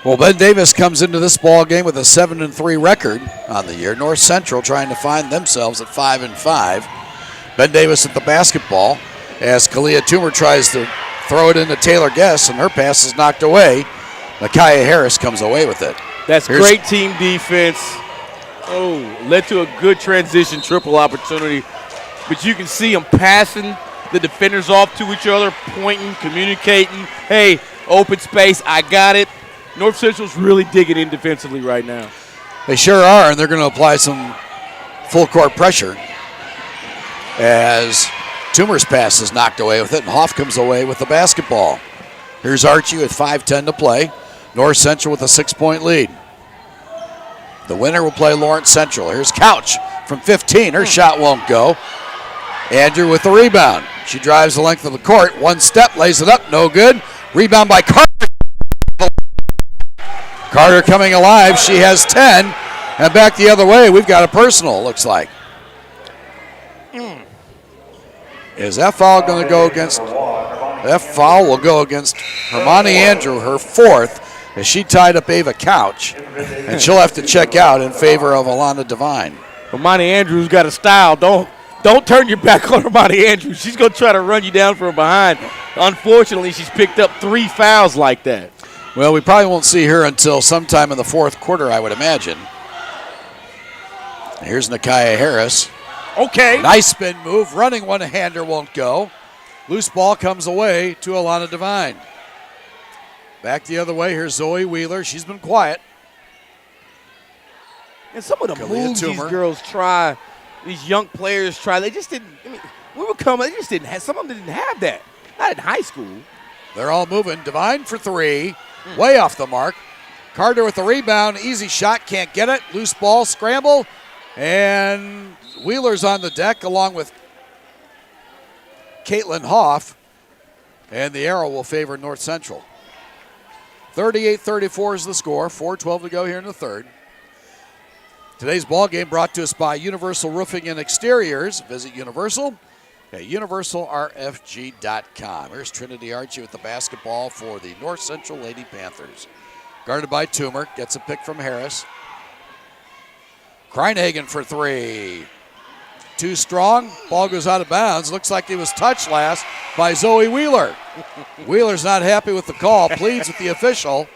Well, Ben Davis comes into this ball game with a 7-3 record on the year. North Central trying to find themselves at 5-5. Ben Davis at the basketball as Kalia Toomer tries to throw it into Taylor Guess, and her pass is knocked away. Nakia Harris comes away with it. That's great team defense. Oh, led to a good transition triple opportunity. But you can see them passing the defenders off to each other, pointing, communicating. Hey, open space, I got it. North Central's really digging in defensively right now. They sure are, and they're going to apply some full court pressure as Toomer's pass is knocked away with it, and Hoff comes away with the basketball. Here's Archie with 5:10 to play. North Central with a 6-point lead. The winner will play Lawrence Central. Here's Couch from 15. Her shot won't go. Andrew with the rebound. She drives the length of the court. One step, lays it up, no good. Rebound by Carter. Carter coming alive. She has 10. And back the other way, we've got a personal, looks like. Is that foul going to go against? That foul will go against Hermione Andrew, her 4th, as she tied up Ava Couch. And she'll have to check out in favor of Alana Devine. Hermione Andrews got a style. Don't turn your back on Hermione Andrews. She's going to try to run you down from behind. Unfortunately, she's picked up 3 fouls like that. Well, we probably won't see her until sometime in the 4th quarter, I would imagine. Here's Nakia Harris. Okay. Nice spin move. Running one-hander won't go. Loose ball comes away to Alana Devine. Back the other way. Here's Zoe Wheeler. She's been quiet. And some of the Kalia moves these Toomer. girls try, these young players try, they just didn't. I mean, we were coming. They just didn't have. Some of them didn't have that. Not in high school. They're all moving. Devine for 3. Way off the mark. Carter with the rebound. Easy shot. Can't get it. Loose ball. Scramble. And Wheeler's on the deck along with Caitlin Hoff. And the arrow will favor North Central. 38-34 is the score. 4:12 to go here in the third. Today's ball game brought to us by Universal Roofing and Exteriors. Visit Universal at universalrfg.com. Here's Trinity Archie with the basketball for the North Central Lady Panthers. Guarded by Toomer. Gets a pick from Harris. Kreinhagen for three. Too strong. Ball goes out of bounds. Looks like he was touched last by Zoe Wheeler. Wheeler's not happy with the call. Pleads with the official.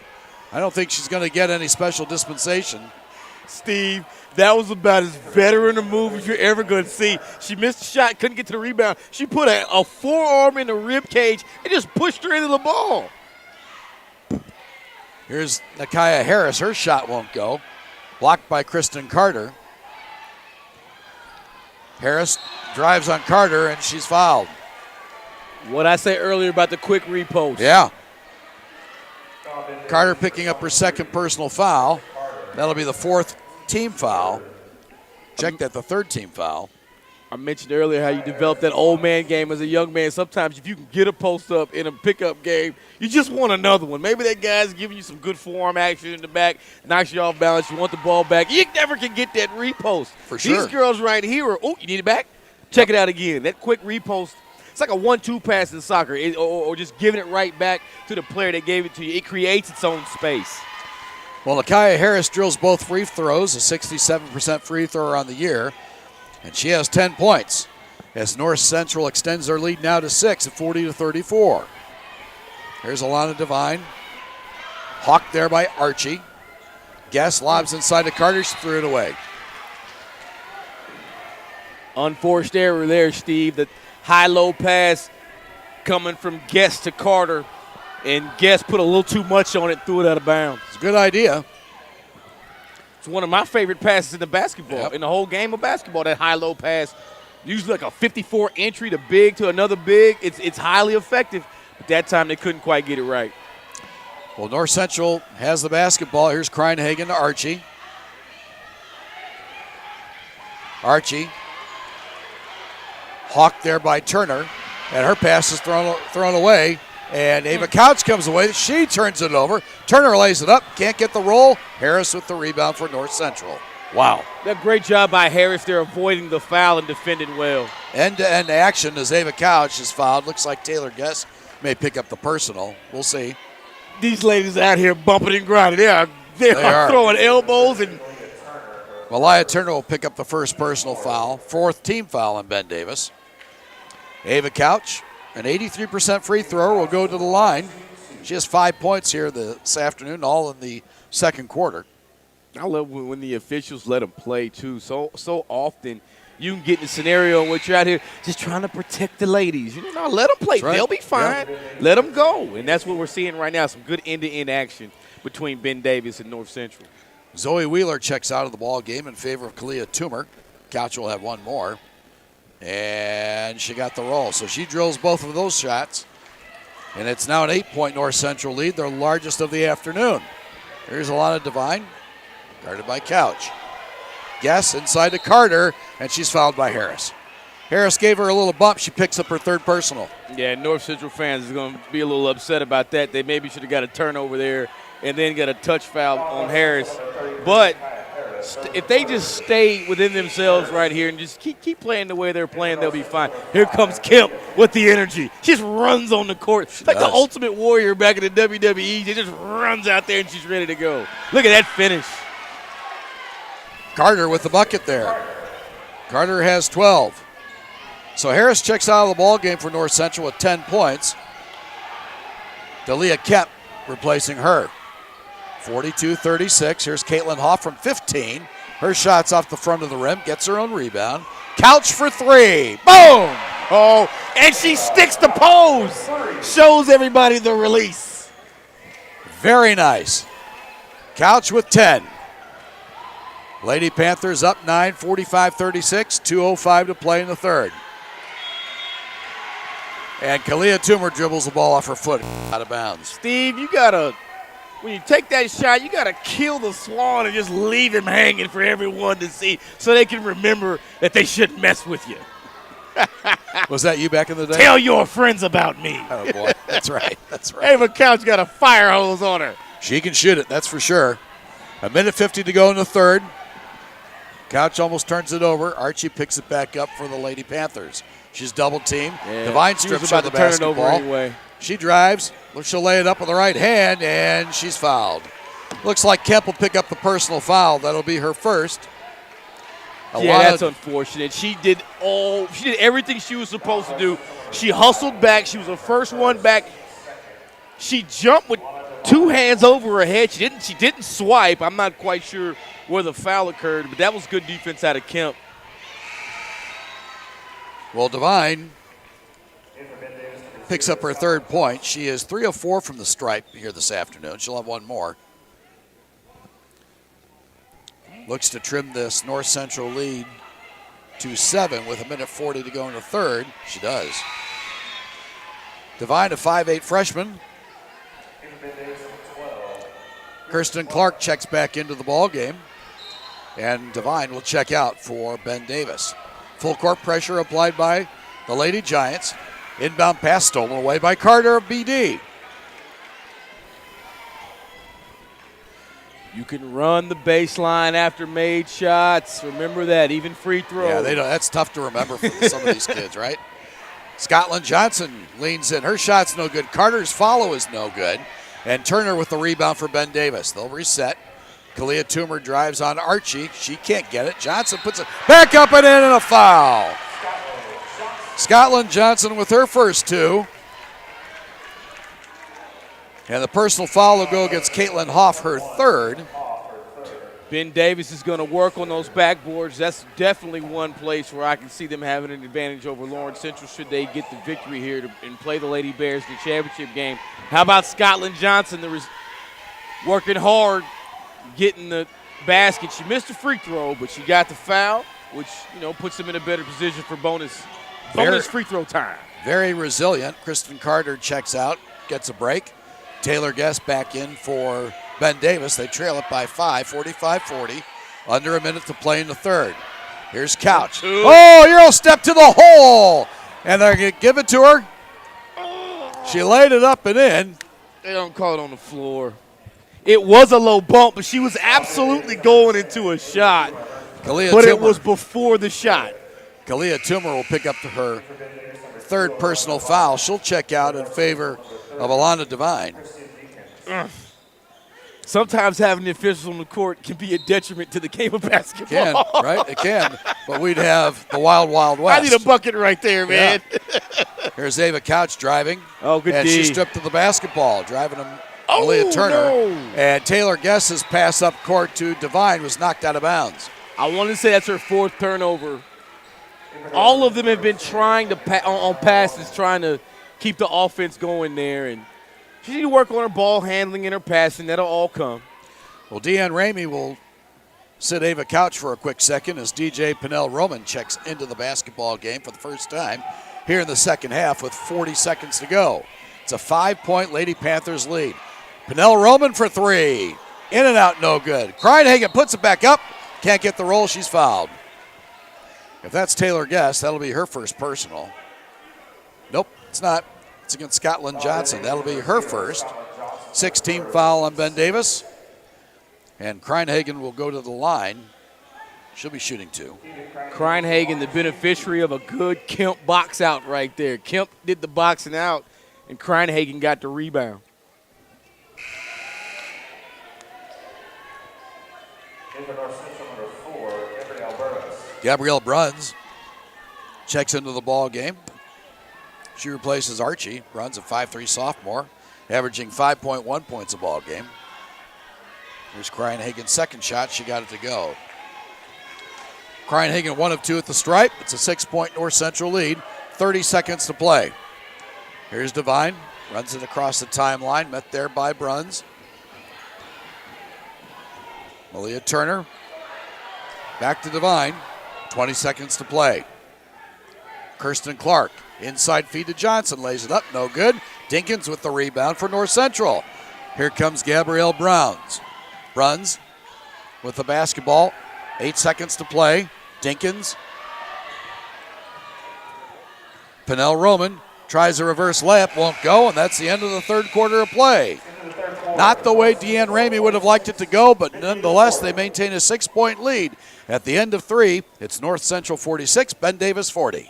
I don't think she's going to get any special dispensation. Steve, that was about as veteran a move as you're ever going to see. She missed the shot, couldn't get to the rebound. She put a forearm in the rib cage and just pushed her into the ball. Here's Nakia Harris. Her shot won't go. Blocked by Kristen Carter. Harris drives on Carter, and she's fouled. What I said earlier about the quick repost. Yeah. Carter picking up her second personal foul. That'll be the fourth team foul. Check that, the third team foul. I mentioned earlier how you develop that old man game as a young man. Sometimes if you can get a post up in a pickup game, you just want another one. Maybe that guy's giving you some good forearm action in the back, knocks you off balance, you want the ball back. You never can get that repost. For sure. These girls right here are, oh, you need it back? Check it out again. That quick repost, it's like a 1-2 pass in soccer, or just giving it right back to the player that gave it to you. It creates its own space. Well, Nakia Harris drills both free throws, a 67% free thrower on the year. And she has 10 points as North Central extends their lead now to 6 at 40-34. Here's Alana Devine. Hawked there by Archie. Guess lobs inside to Carter. She threw it away. Unforced error there, Steve. The high-low pass coming from Guess to Carter. And Guess put a little too much on it, threw it out of bounds. It's a good idea. It's one of my favorite passes in the basketball, in the whole game of basketball, that high-low pass. Usually like a 54 entry to big to another big. It's highly effective, but that time they couldn't quite get it right. Well, North Central has the basketball. Here's Kreinhagen to Archie. Archie. Hawked there by Turner, and her pass is thrown away. And Ava Couch comes away. She turns it over. Turner lays it up. Can't get the roll. Harris with the rebound for North Central. Wow. That great job by Harris there, avoiding the foul and defending well. End-to-end action as Ava Couch is fouled. Looks like Taylor Guess may pick up the personal. We'll see. These ladies out here bumping and grinding. They are throwing elbows. And Malaya Turner will pick up the first personal foul. Fourth team foul on Ben Davis. Ava Couch, an 83% free thrower, will go to the line. She has 5 points here this afternoon, all in the second quarter. I love when the officials let them play, too. So often you can get in a scenario in which you're out here just trying to protect the ladies. You know, let them play. Right. They'll be fine. Yeah. Let them go. And that's what we're seeing right now, some good end-to-end action between Ben Davis and North Central. Zoe Wheeler checks out of the ball game in favor of Kalia Toomer. Couch will have one more. And she got the roll. So she drills both of those shots. And it's now an 8-point North Central lead, their largest of the afternoon. Here's Alana Devine, guarded by Couch. Guess inside to Carter, and she's fouled by Harris. Harris gave her a little bump. She picks up her third personal. Yeah, North Central fans are going to be a little upset about that. They maybe should have got a turnover there and then got a touch foul on Harris. But if they just stay within themselves right here and just keep playing the way they're playing, they'll be fine. Here comes Kemp with the energy. She just runs on the court. Like the Ultimate Warrior back in the WWE. She just runs out there and she's ready to go. Look at that finish. Carter with the bucket there. Carter has 12. So Harris checks out of the ball game for North Central with 10 points. Dalia Kemp replacing her. 42-36. Here's Caitlin Hoff from 15. Her shot's off the front of the rim. Gets her own rebound. Couch for three. Boom! Oh, and she sticks the pose. Shows everybody the release. Very nice. Couch with 10. Lady Panthers up 9, 45-36. 2:05 to play in the third. And Kalia Toomer dribbles the ball off her foot out of bounds. Steve, you got a when you take that shot, you got to kill the swan and just leave him hanging for everyone to see so they can remember that they shouldn't mess with you. Was that you back in the day? Tell your friends about me. Oh, boy. That's right. That's right. Ava Couch got a fire hose on her. She can shoot it, that's for sure. 1:50 to go in the third. Couch almost turns it over. Archie picks it back up for the Lady Panthers. She's double teamed. Yeah, Divine she was strips about her to the turn basketball. it over anyway. She drives. She'll lay it up with the right hand, and she's fouled. Looks like Kemp will pick up the personal foul. That'll be her first. Yeah, that's unfortunate. She did everything she was supposed to do. She hustled back. She was the first one back. She jumped with two hands over her head. She didn't swipe. I'm not quite sure where the foul occurred, but that was good defense out of Kemp. Well, Divine picks up her third point. She is 3 of 4 from the stripe here this afternoon. She'll have one more. Looks to trim this North Central lead to 7 with 1:40 to go in the third. She does. Divine, a 5'8 freshman. Kirsten Clark checks back into the ball game, and Divine will check out for Ben Davis. Full court pressure applied by the Lady Giants. Inbound pass stolen away by Carter of BD. You can run the baseline after made shots. Remember that, even free throws. Yeah, that's tough to remember for some of these kids, right? Scotland Johnson leans in. Her shot's no good. Carter's follow is no good. And Turner with the rebound for Ben Davis. They'll reset. Kalia Toomer drives on Archie. She can't get it. Johnson puts it back up and in, and a foul. Scotland Johnson with her first two. And the personal foul will go against Caitlin Hoff, her third. Ben Davis is going to work on those backboards. That's definitely one place where I can see them having an advantage over Lawrence Central should they get the victory here and play the Lady Bears in the championship game. How about Scotland Johnson? There was working hard, getting the basket. She missed a free throw, but she got the foul, which puts them in a better position for bonus free throw time. Very resilient. Kristen Carter checks out, gets a break. Taylor Guest back in for Ben Davis. They trail it by 5, 45-40. Under a minute to play in the third. Here's Couch. Oh, Euro step to the hole. And they're going to give it to her. She laid it up and in. They don't call it on the floor. It was a low bump, but she was absolutely going into a shot. It was before the shot. Kalia Toomer will pick up her third personal foul. She'll check out in favor of Alana Divine. Sometimes having the officials on the court can be a detriment to the game of basketball. It can, right? It can. But we'd have the wild, wild west. I need a bucket right there, man. Yeah. Here's Ava Couch driving. Oh, good And D. she stripped to the basketball, driving him. Aaliyah Turner. No. And Taylor Guess's pass up court to Divine was knocked out of bounds. I want to say that's her fourth turnover. All of them have been trying to on passes, trying to keep the offense going there. And she needs to work on her ball handling and her passing. That'll all come. Well, Deanne Ramey will sit Ava Couch for a quick second as DJ Pinnell Roman checks into the basketball game for the first time here in the second half with 40 seconds to go. It's a 5-point Lady Panthers lead. Pinnell Roman for three. In and out, no good. Kreinhagen puts it back up. Can't get the roll. She's fouled. If that's Taylor Guess, that'll be her first personal. Nope, it's not. It's against Scotland Johnson. That'll be her first. 16 foul on Ben Davis. And Kreinhagen will go to the line. She'll be shooting two. Kreinhagen, the beneficiary of a good Kemp box out right there. Kemp did the boxing out, and Kreinhagen got the rebound. Gabrielle Bruns checks into the ball game. She replaces Archie. Bruns, a 5'3 sophomore, averaging 5.1 points a ball game. Here's Kreinhagen's second shot. She got it to go. Kreinhagen 1 of 2 at the stripe. It's a 6-point North Central lead. 30 seconds to play. Here's Divine. Runs it across the timeline. Met there by Bruns. Malia Turner. Back to Divine. 20 seconds to play. Kirsten Clark. Inside feed to Johnson. Lays it up. No good. Dinkins with the rebound for North Central. Here comes Gabrielle Bruns with the basketball. 8 seconds to play. Dinkins. Pennell Roman tries a reverse layup, won't go, and that's the end of the third quarter of play. Not the way Deanne Ramey would have liked it to go, but nonetheless, they maintain a 6-point lead. At the end of 3, it's North Central 46, Ben Davis 40.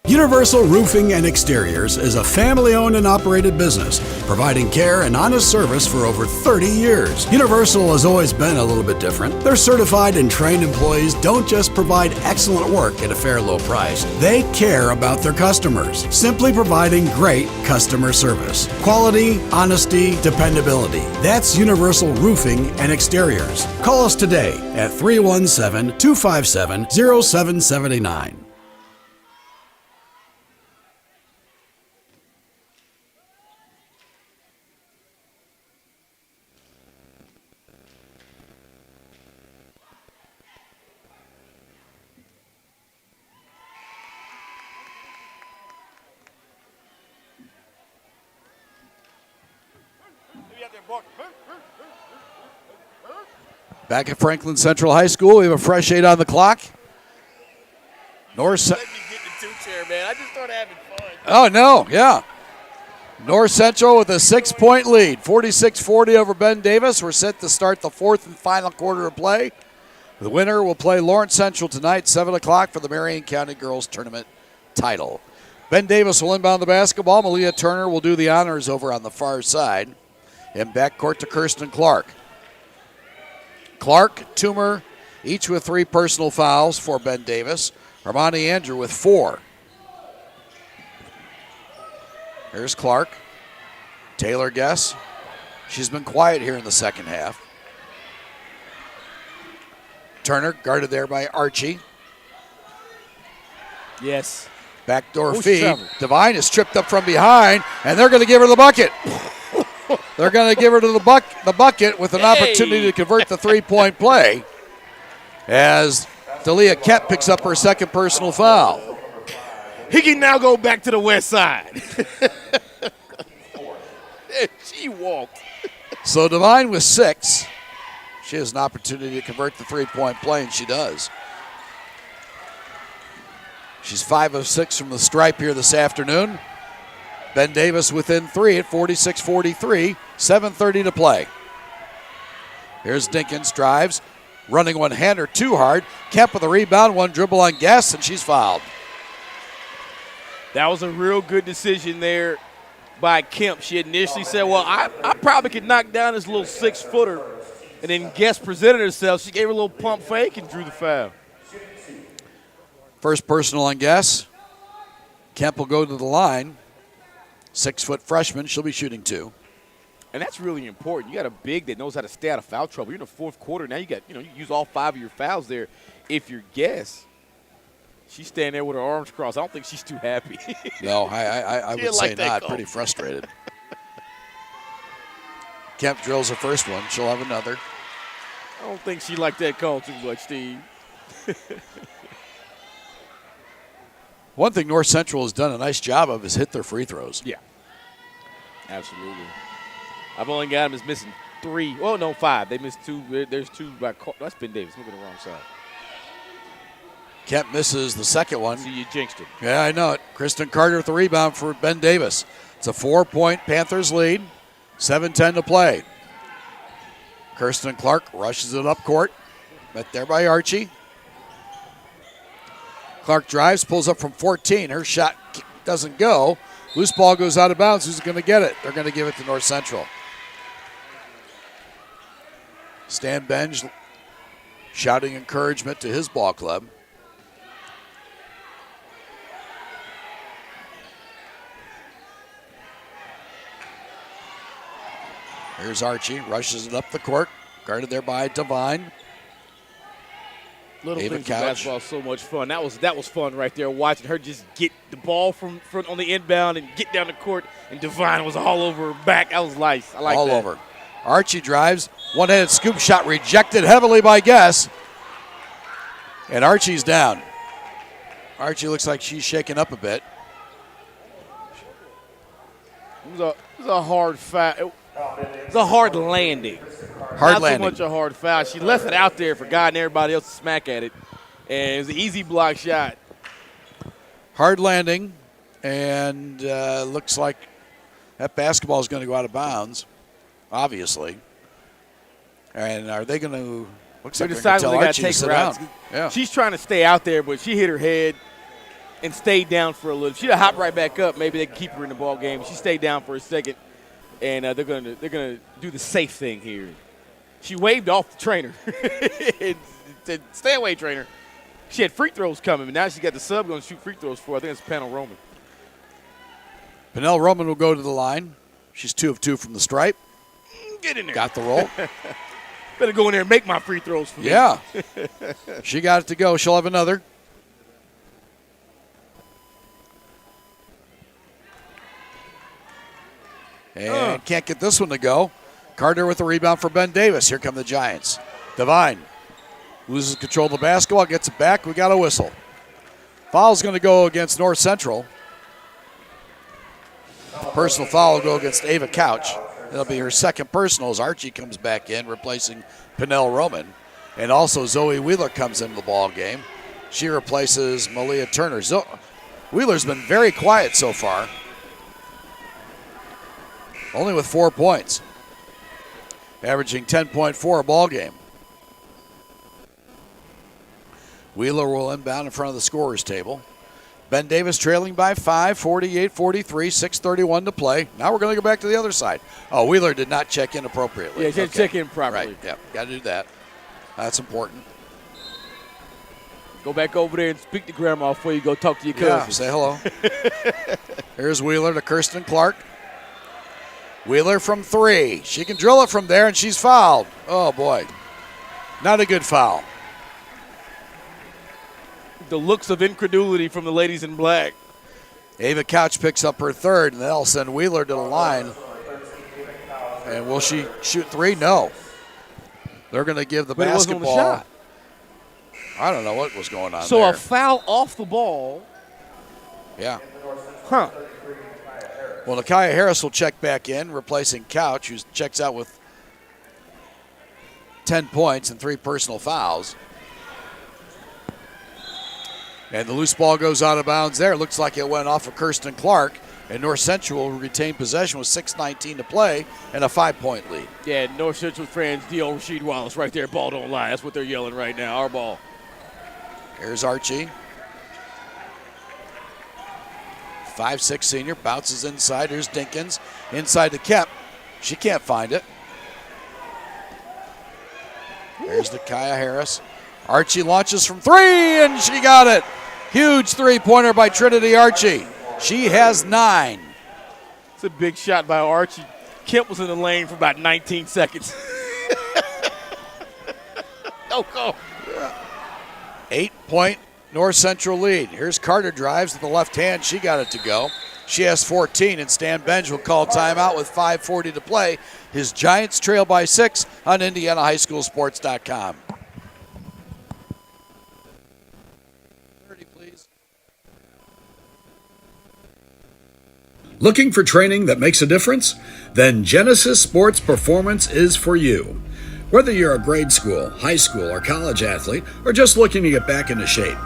Universal Roofing and Exteriors is a family-owned and operated business, providing care and honest service for over 30 years. Universal has always been a little bit different. Their certified and trained employees don't just provide excellent work at a fair low price. They care about their customers, simply providing great customer service. Quality, honesty, dependability. That's Universal Roofing and Exteriors. Call us today at 317-257-0779. Back at Franklin Central High School, we have a fresh 8 on the clock. North. Let me get the two-chair, man. I just started having fun. Oh, no, yeah. North Central with a 6-point lead, 46-40 over Ben Davis. We're set to start the fourth and final quarter of play. The winner will play Lawrence Central tonight, 7 o'clock, for the Marion County Girls Tournament title. Ben Davis will inbound the basketball. Malia Turner will do the honors over on the far side. And backcourt to Kirsten Clark. Clark, Toomer, each with 3 personal fouls for Ben Davis. Armani Andrew with 4. Here's Clark. Taylor Guess. She's been quiet here in the second half. Turner guarded there by Archie. Yes. Backdoor feed. Devine is tripped up from behind, and they're going to give her the bucket. They're going to give her to the bucket with an opportunity to convert the 3-point play as Dalia Kemp picks up her second personal foul. He can now go back to the west side. She walked. So Devine with 6. She has an opportunity to convert the 3-point play, and she does. She's 5 of 6 from the stripe here this afternoon. Ben Davis within 3 at 46-43, 7:30 to play. Here's Dinkins, drives, running one-hander too hard. Kemp with a rebound, one dribble on Guess, and she's fouled. That was a real good decision there by Kemp. She initially said, well, I probably could knock down this little 6-footer. And then Guess presented herself. She gave her a little pump fake and drew the foul. First personal on Guess. Kemp will go to the line. 6-foot freshman. She'll be shooting 2. And that's really important. You got a big that knows how to stay out of foul trouble. You're in the fourth quarter. Now you use all 5 of your fouls there. If you're Guess, she's standing there with her arms crossed. I don't think she's too happy. No, I would say not. Pretty frustrated. Kemp drills her first one. She'll have another. I don't think she liked that call too much, Steve. One thing North Central has done a nice job of is hit their free throws. Yeah, absolutely. I've only got them as missing 3. Well, no, 5. They missed 2. There's 2 by that's Ben Davis. Moving the wrong side. Kemp misses the second one. See, you jinxed it. Yeah, I know it. Kristen Carter with the rebound for Ben Davis. It's a 4-point Panthers lead. 7:10 to play. Kirsten Clark rushes it up court. Met there by Archie. Clark drives, pulls up from 14. Her shot doesn't go. Loose ball goes out of bounds. Who's going to get it? They're going to give it to North Central. Stan Benj shouting encouragement to his ball club. Here's Archie, rushes it up the court, guarded there by Devine. Little Ava things in Couch. basketball are so much fun. That was fun right there, watching her just get the ball from front on the inbound and get down the court, and Devine was all over her back. That was nice. I like that. All over. Archie drives, one-handed scoop shot rejected heavily by Guess. And Archie's down. Archie looks like she's shaken up a bit. It was was a hard foul. It was a hard landing. Hard Not landing. so much a hard foul. She left it out there for God and everybody else to smack at it. And it was an easy block shot. Hard landing, and looks like that basketball is going to go out of bounds, obviously. And are they going to? Looks like they're going to tell Archie to sit down. Yeah. She's trying to stay out there, but she hit her head and stayed down for a little. If she'd have hopped right back up, maybe they could keep her in the ball game. She stayed down for a second, and they're gonna do the safe thing here. She waved off the trainer and said, "Stay away, trainer." She had free throws coming, but now she's got the sub going to shoot free throws for. I think it's Pennell Roman. Pennell Roman will go to the line. She's 2 of 2 from the stripe. Get in there. Got the roll. Better go in there and make my free throws for me. Yeah. She got it to go. She'll have another. And can't get this one to go. Carter with the rebound for Ben Davis. Here come the Giants. Devine loses control of the basketball, gets it back. We got a whistle. Foul's going to go against North Central. Personal foul will go against Ava Couch. That'll be her second personal as Archie comes back in, replacing Pennell Roman. And also Zoe Wheeler comes into the ball game. She replaces Malia Turner. Wheeler's been very quiet so far. Only with 4 points. Averaging 10.4 a ball game. Wheeler will inbound in front of the scorer's table. Ben Davis trailing by 5, 48-43, 6:31 to play. Now we're going to go back to the other side. Oh, Wheeler did not check in appropriately. Yeah, she didn't check in properly. Right, yeah, got to do that. That's important. Go back over there and speak to Grandma before you go talk to your cousin. Yeah, say hello. Here's Wheeler to Kirsten Clark. Wheeler from 3. She can drill it from there, and she's fouled. Oh, boy. Not a good foul. The looks of incredulity from the ladies in black. Ava Couch picks up her third, and they'll send Wheeler to the line. And will she shoot 3? No. They're going to give the basketball. It wasn't on the shot. I don't know what was going on so there. A foul off the ball. Yeah. Huh. Well, Nakia Harris will check back in, replacing Couch, who checks out with 10 points and 3 personal fouls. And the loose ball goes out of bounds there. Looks like it went off of Kirsten Clark. And North Central will retain possession with 6:19 to play and a 5-point lead. Yeah, North Central fans, D.O. Rasheed Wallace right there. Ball don't lie. That's what they're yelling right now. Our ball. Here's Archie. 5'6" senior. Bounces inside. Here's Dinkins. Inside to Kemp. She can't find it. There's Nakia Harris. Archie launches from 3, and she got it. Huge three-pointer by Trinity Archie. She has 9. It's a big shot by Archie. Kemp was in the lane for about 19 seconds. Oh, go. 8-point North Central lead. Here's Carter drives with the left hand. She got it to go. She has 14, and Stan Benj will call timeout with 5:40 to play. His Giants trail by 6 on IndianaHighSchoolSports.com. Looking for training that makes a difference? Then Genesis Sports Performance is for you. Whether you're a grade school, high school, or college athlete, or just looking to get back into shape,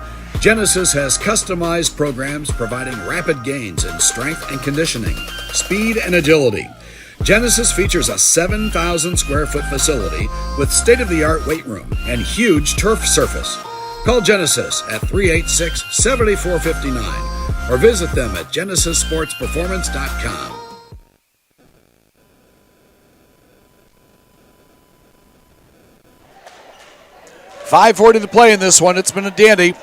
Genesis has customized programs providing rapid gains in strength and conditioning, speed and agility. Genesis features a 7,000 square foot facility with state-of-the-art weight room and huge turf surface. Call Genesis at 386-7459 or visit them at GenesisSportsPerformance.com. $5:40 to play in this one. It's been a dandy.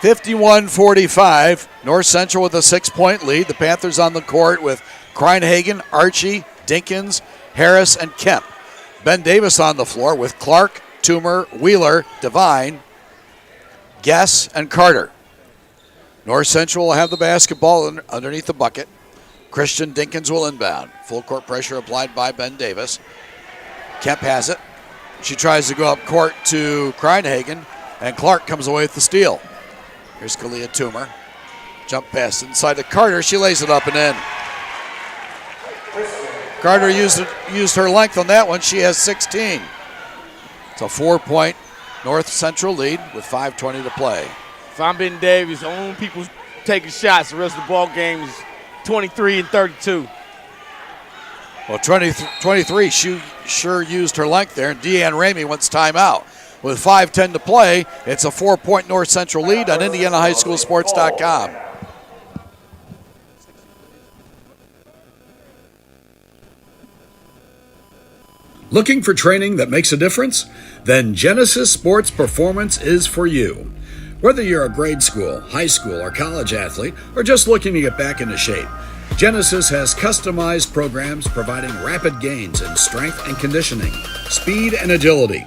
51-45. North Central with a 6-point lead. The Panthers on the court with Kreinhagen, Archie, Dinkins, Harris, and Kemp. Ben Davis on the floor with Clark, Toomer, Wheeler, Devine, Guess, and Carter. North Central will have the basketball underneath the bucket. Christian Dinkins will inbound. Full court pressure applied by Ben Davis. Kemp has it. She tries to go up court to Kreinhagen, and Clark comes away with the steal. Here's Kalia Toomer. Jump pass inside to Carter. She lays it up and in. Carter used her length on that one. She has 16. It's a 4-point North Central lead with 5:20 to play. If I'm Ben Davis, only people taking shots. The rest of the ball game is 23 and 32. Well, 23, she sure used her length there, and Deanne Ramey wants timeout. With 5:10 to play, it's a 4-point North Central lead on IndianaHighSchoolSports.com. Looking for training that makes a difference? Then Genesis Sports Performance is for you. Whether you're a grade school, high school, or college athlete, or just looking to get back into shape, Genesis has customized programs providing rapid gains in strength and conditioning, speed and agility.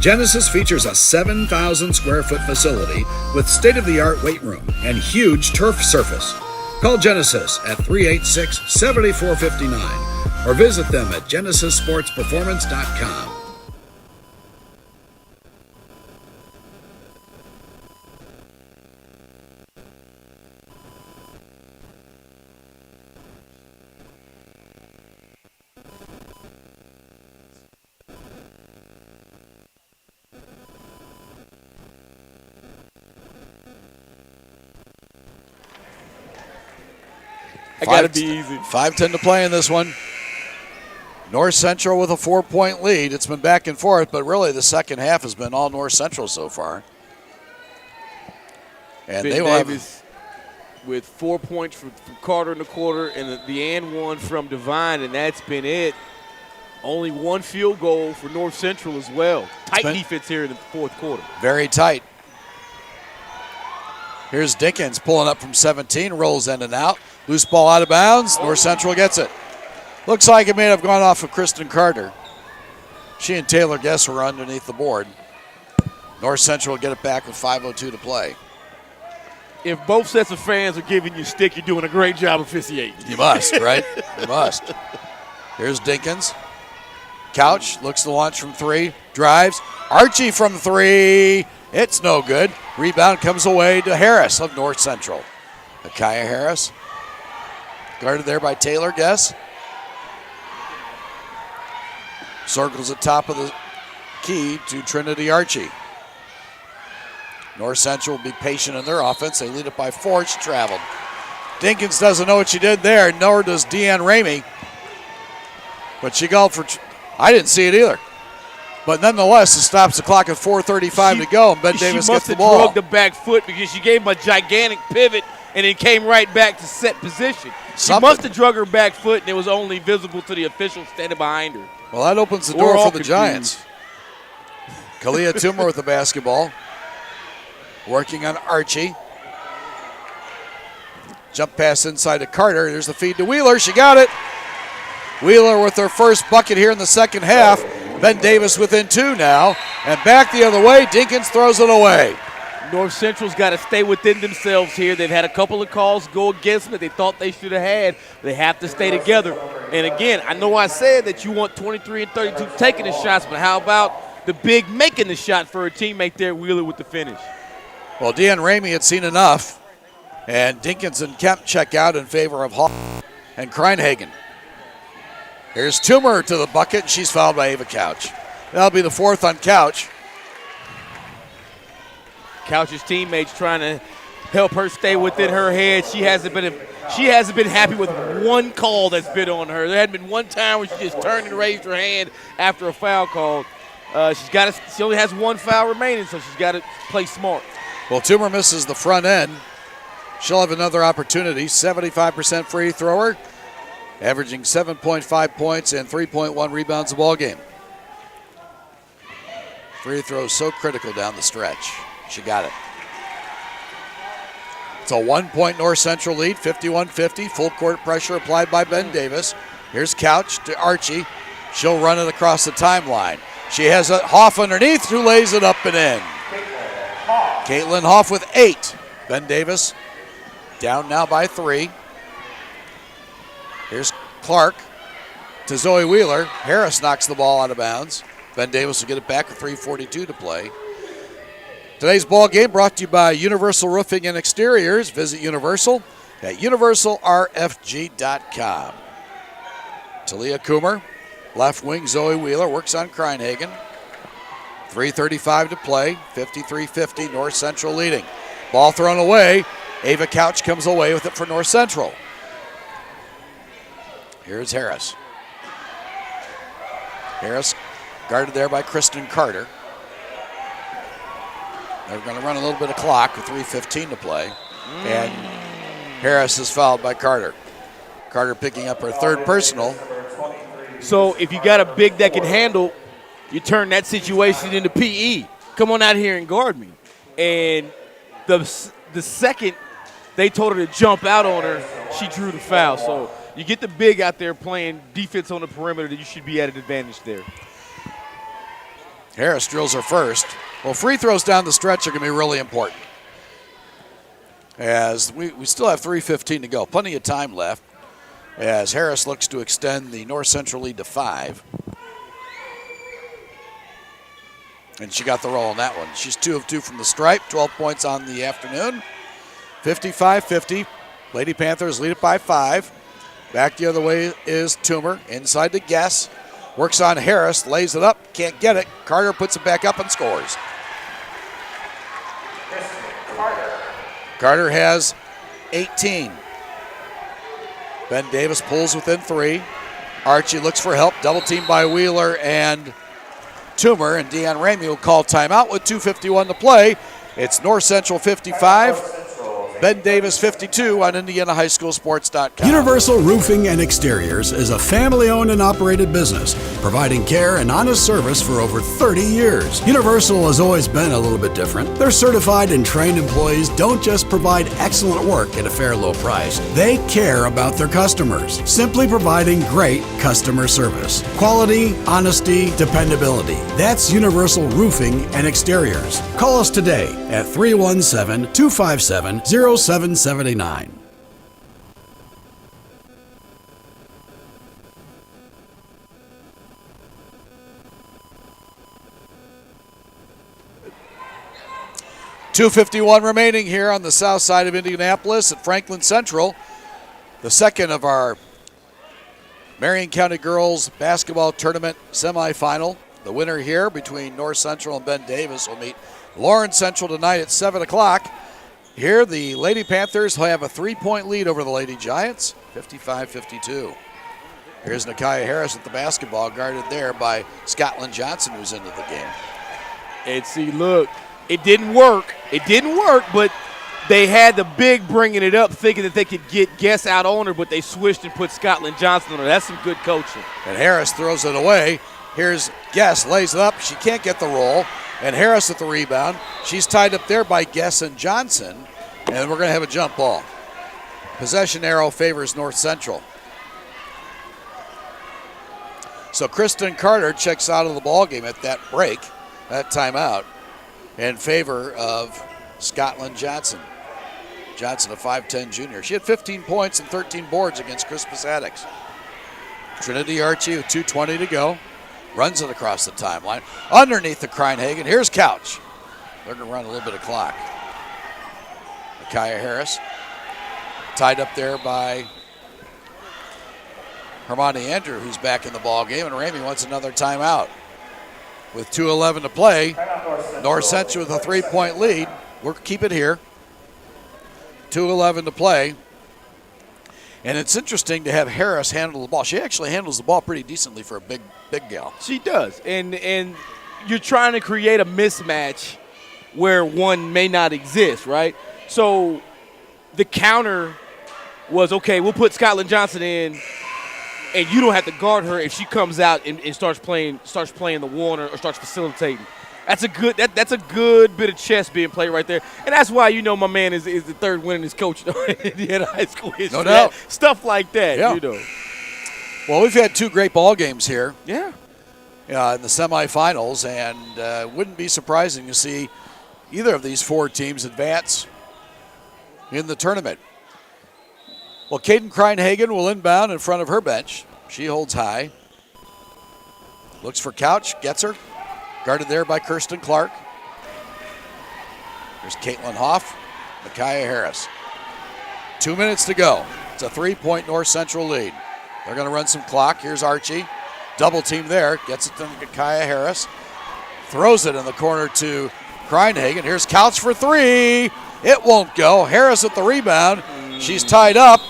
Genesis features a 7,000 square foot facility with state-of-the-art weight room and huge turf surface. Call Genesis at 386-7459 or visit them at GenesisSportsPerformance.com. I got to be easy. 5:10 to play in this one. North Central with a 4-point lead. It's been back and forth, but really the second half has been all North Central so far. And Ben they will Davis with 4 points from Carter in the quarter and the and one from Devine, and that's been it. Only one field goal for North Central as well. Tight defense here in the fourth quarter. Very tight. Here's Dinkins pulling up from 17, rolls in and out. Loose ball out of bounds. North Central gets it. Looks like it may have gone off of Kristen Carter. She and Taylor Guess were underneath the board. North Central will get it back with 5:02 to play. If both sets of fans are giving you stick, you're doing a great job officiating. You must, right? You must. Here's Dinkins. Couch looks to launch from three. Drives. Archie from three. It's no good. Rebound comes away to Harris of North Central. Akaya Harris. Guarded there by Taylor Guess. Circles the top of the key to Trinity Archie. North Central will be patient in their offense. They lead it by 4. She traveled. Dinkins doesn't know what she did there, nor does Deanne Ramey. But she called for, I didn't see it either. But nonetheless, it stops the clock at 4:35 to go, and Ben Davis gets the ball. She must have drugged the back foot because she gave him a gigantic pivot and it came right back to set position. She must have drugged her back foot, and it was only visible to the official standing behind her. Well, that opens the door for the Giants. Kalia Toomer with the basketball. Working on Archie. Jump pass inside to Carter. There's the feed to Wheeler. She got it. Wheeler with her first bucket here in the second half. Ben Davis within 2 now. And back the other way. Dinkins throws it away. North Central's got to stay within themselves here. They've had a couple of calls go against them that they thought they should have had. They have to stay together. And again, I know I said that you want 23 and 32 taking the shots, but how about the big making the shot for her teammate there, Wheeler, with the finish? Well, Deanne Ramey had seen enough, and Dinkins and Kemp check out in favor of Hall and Kreinhagen. Here's Toomer to the bucket, and she's fouled by Ava Couch. That'll be the 4th on Couch. Couch's teammates trying to help her stay within her head. She hasn't been happy with one call that's been on her. There hadn't been one time where she just turned and raised her hand after a foul call. She only has one foul remaining, so she's got to play smart. Well, Toomer misses the front end. She'll have another opportunity. 75% free thrower, averaging 7.5 points and 3.1 rebounds a ball game. Free throw so critical down the stretch. She got it. It's a 1-point North Central lead, 51-50. Full court pressure applied by Ben Davis. Here's Couch to Archie. She'll run it across the timeline. She has a Hoff underneath who lays it up and in. Caitlin Hoff with 8. Ben Davis down now by 3. Here's Clark to Zoe Wheeler. Harris knocks the ball out of bounds. Ben Davis will get it back with 3:42 to play. Today's ball game brought to you by Universal Roofing and Exteriors. Visit Universal at universalrfg.com. Talia Coomer, left wing Zoe Wheeler, works on Kreinhagen. 3:35 to play, 53-50, North Central leading. Ball thrown away. Ava Couch comes away with it for North Central. Here's Harris. Harris guarded there by Kristen Carter. They're going to run a little bit of clock with 3:15 to play. And Harris is fouled by Carter. Carter picking up her third personal. So if you got a big that can handle, you turn that situation into PE. Come on out here and guard me. And the second they told her to jump out on her, she drew the foul. So you get the big out there playing defense on the perimeter, that you should be at an advantage there. Harris drills her first. Well, free throws down the stretch are going to be really important, as we still have 3:15 to go. Plenty of time left as Harris looks to extend the North Central lead to 5. And she got the roll on that one. She's 2 of 2 from the stripe, 12 points on the afternoon. 55-50. Lady Panthers lead it by 5. Back the other way is Toomer. Inside to Guess. Works on Harris, lays it up, can't get it. Carter puts it back up and scores. Carter has 18. Ben Davis pulls within 3. Archie looks for help, double teamed by Wheeler and Toomer, and Deion Ramey will call timeout with 2:51 to play. It's North Central 55. Ben Davis 52 on IndianaHighSchoolSports.com. Universal Roofing and Exteriors is a family-owned and operated business, providing care and honest service for over 30 years. Universal has always been a little bit different. Their certified and trained employees don't just provide excellent work at a fair low price. They care about their customers, simply providing great customer service. Quality, honesty, dependability. That's Universal Roofing and Exteriors. Call us today at 317-257-0779. 2:51 remaining here on the south side of Indianapolis at Franklin Central. The second of our Marion County Girls Basketball Tournament semifinal. The winner here between North Central and Ben Davis will meet Lawrence Central tonight at 7 o'clock. Here, the Lady Panthers have a 3-point lead over the Lady Giants, 55-52. Here's Nakia Harris at the basketball, guarded there by Scotland Johnson, who's into the game. And see, look, it didn't work. It didn't work, but they had the big bringing it up, thinking that they could get Guess out on her, but they switched and put Scotland Johnson on her. That's some good coaching. And Harris throws it away. Here's Guess, lays it up. She can't get the roll. And Harris at the rebound. She's tied up there by Guess and Johnson. And we're going to have a jump ball. Possession arrow favors North Central. So Kristen Carter checks out of the ball game at that break, that timeout, in favor of Scotland Johnson. Johnson, a 5'10 junior. She had 15 points and 13 boards against Crispus Attucks. Trinity Archie with 2:20 to go. Runs it across the timeline. Underneath the Kreinhagen. Here's Couch. They're going to run a little bit of clock. Nakia Harris. Tied up there by Hermione Andrew, who's back in the ball game. And Ramey wants another timeout. With 2:11 to play, North Central with a 3-point lead. We'll keep it here. 2:11 to play. And it's interesting to have Harris handle the ball. She actually handles the ball pretty decently for a big gal. She does. And you're trying to create a mismatch where one may not exist, right? So the counter was, okay, we'll put Scotland Johnson in, and you don't have to guard her if she comes out and starts playing the one or starts facilitating. That's a good bit of chess being played right there. And that's why, my man is the third winningest coach in Indiana high school history. No doubt. Stuff like that, Yeah. Well, we've had 2 great ball games here. Yeah. In the semifinals, and wouldn't be surprising to see either of these 4 teams advance in the tournament. Well, Caden Kreinhagen will inbound in front of her bench. She holds high. Looks for Couch, gets her. Guarded there by Kirsten Clark. There's Caitlin Hoff, Nakia Harris. 2 minutes to go. It's a 3-point North Central lead. They're going to run some clock. Here's Archie. Double team there. Gets it to Kaya Harris. Throws it in the corner to Kreinhagen. Here's Couch for three. It won't go. Harris with the rebound. She's tied up.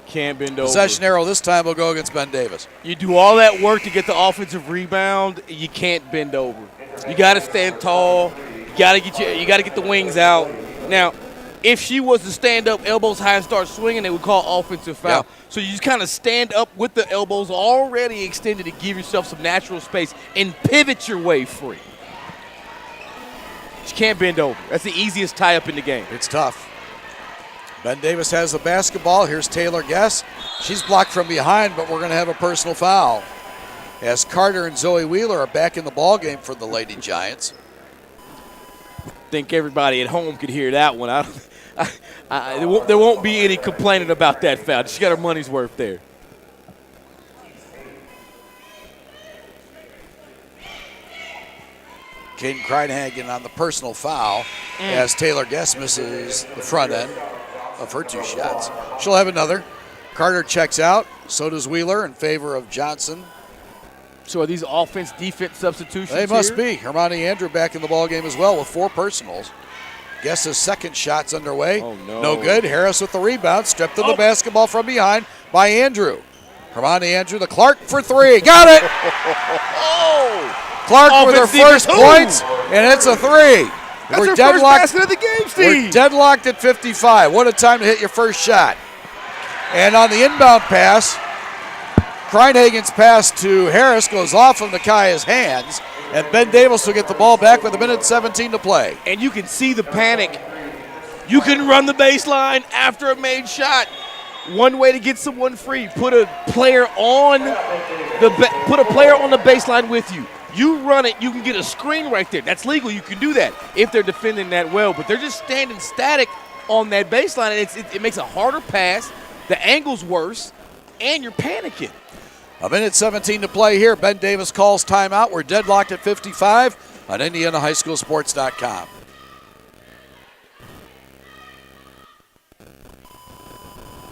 Can't bend over. Possession arrow this time will go against Ben Davis. You do all that work to get the offensive rebound, you can't bend over. You got to stand tall. You got to get the wings out. Now, if she was to stand up, elbows high, and start swinging, they would call offensive foul. Yep. So you just kind of stand up with the elbows already extended to give yourself some natural space and pivot your way free. You can't bend over. That's the easiest tie-up in the game. It's tough. Ben Davis has the basketball. Here's Taylor Guess. She's blocked from behind, but we're going to have a personal foul as Carter and Zoe Wheeler are back in the ball game for the Lady Giants. Think everybody at home could hear that one. There won't be any complaining about that foul. She got her money's worth there. Caden Kreinhagen on the personal foul as Taylor Guess misses the front end of her two shots. She'll have another. Carter checks out. So does Wheeler in favor of Johnson. So are these offense-defense substitutions They must here? be. Hermione Andrew back in the ball game as well with 4 personals. Guess's second shot's underway. Oh, no. No good. Harris with the rebound. Stripped of the basketball from behind by Andrew. Hermione Andrew, the Clark for 3. Got it! Clark with her first points, and it's a 3. That's her first basket of the game, Steve. We're deadlocked at 55. What a time to hit your first shot. And on the inbound pass, Kreinhagen's pass to Harris goes off of Nakaya's hands, and Ben Davis will get the ball back with 1:17 to play. And you can see the panic. You can run the baseline after a made shot. One way to get someone free, put a player on the baseline with you. You run it, you can get a screen right there. That's legal. You can do that if they're defending that well. But they're just standing static on that baseline, and it makes a harder pass. The angle's worse, and you're panicking. 1:17 to play here. Ben Davis calls timeout. We're deadlocked at 55 on IndianaHighSchoolSports.com.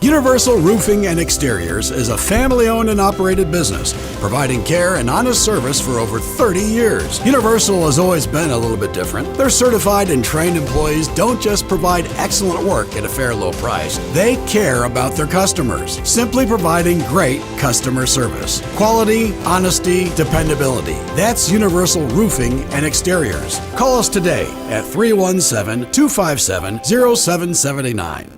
Universal Roofing and Exteriors is a family-owned and operated business, providing care and honest service for over 30 years. Universal has always been a little bit different. Their certified and trained employees don't just provide excellent work at a fair low price. They care about their customers, simply providing great customer service. Quality, honesty, dependability. That's Universal Roofing and Exteriors. Call us today at 317-257-0779.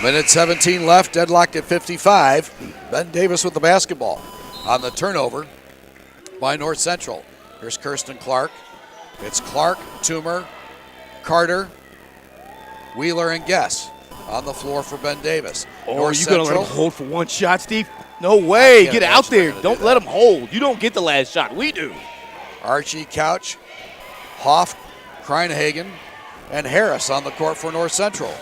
1:17 left, deadlocked at 55. Ben Davis with the basketball on the turnover by North Central. Here's Kirsten Clark. It's Clark, Toomer, Carter, Wheeler, and Guess on the floor for Ben Davis. Or are you going to let him hold for one shot, Steve? No way. Get out there. Don't let him hold. You don't get the last shot. We do. Archie, Couch, Hoff, Kreinhagen, and Harris on the court for North Central.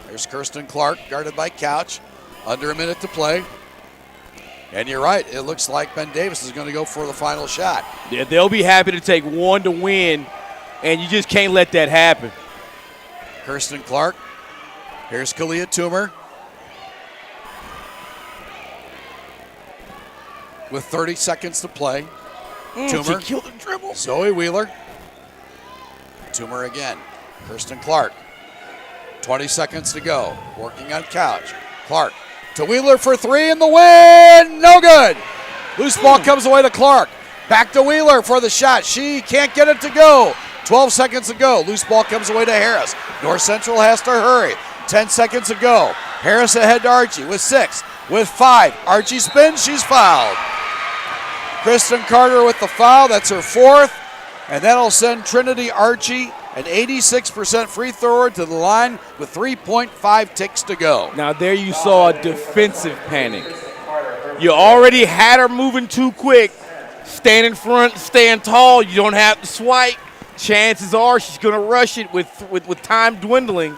There's Kirsten Clark, guarded by Couch. Under a minute to play. And you're right, it looks like Ben Davis is going to go for the final shot. Yeah, they'll be happy to take one to win, and you just can't let that happen. Kirsten Clark. Here's Kalia Toomer. With 30 seconds to play. Toomer. She killed the dribble. Zoe Wheeler. Toomer again. Kirsten Clark. 20 seconds to go. Working on Couch. Clark to Wheeler for 3 in the win. No good. Loose ball comes away to Clark. Back to Wheeler for the shot. She can't get it to go. 12 seconds to go. Loose ball comes away to Harris. North Central has to hurry. 10 seconds to go. Harris ahead to Archie with 6. With 5. Archie spins. She's fouled. Kristen Carter with the foul. That's her 4th. And that'll send Trinity Archie, an 86% free thrower, to the line with 3.5 ticks to go. Now there you saw a defensive panic. You already had her moving too quick. Stand in front, stand tall. You don't have to swipe. Chances are she's going to rush it with time dwindling.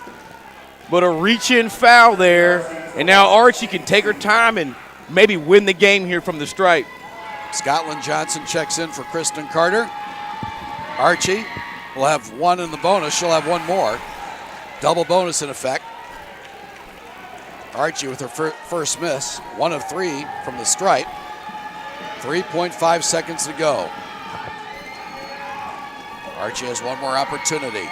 But a reach-in foul there. And now Archie can take her time and maybe win the game here from the stripe. Scotland Johnson checks in for Kristen Carter. Archie will have one in the bonus. She'll have one more. Double bonus in effect. Archie with her first miss. 1 of 3 from the stripe. 3.5 seconds to go. Archie has one more opportunity.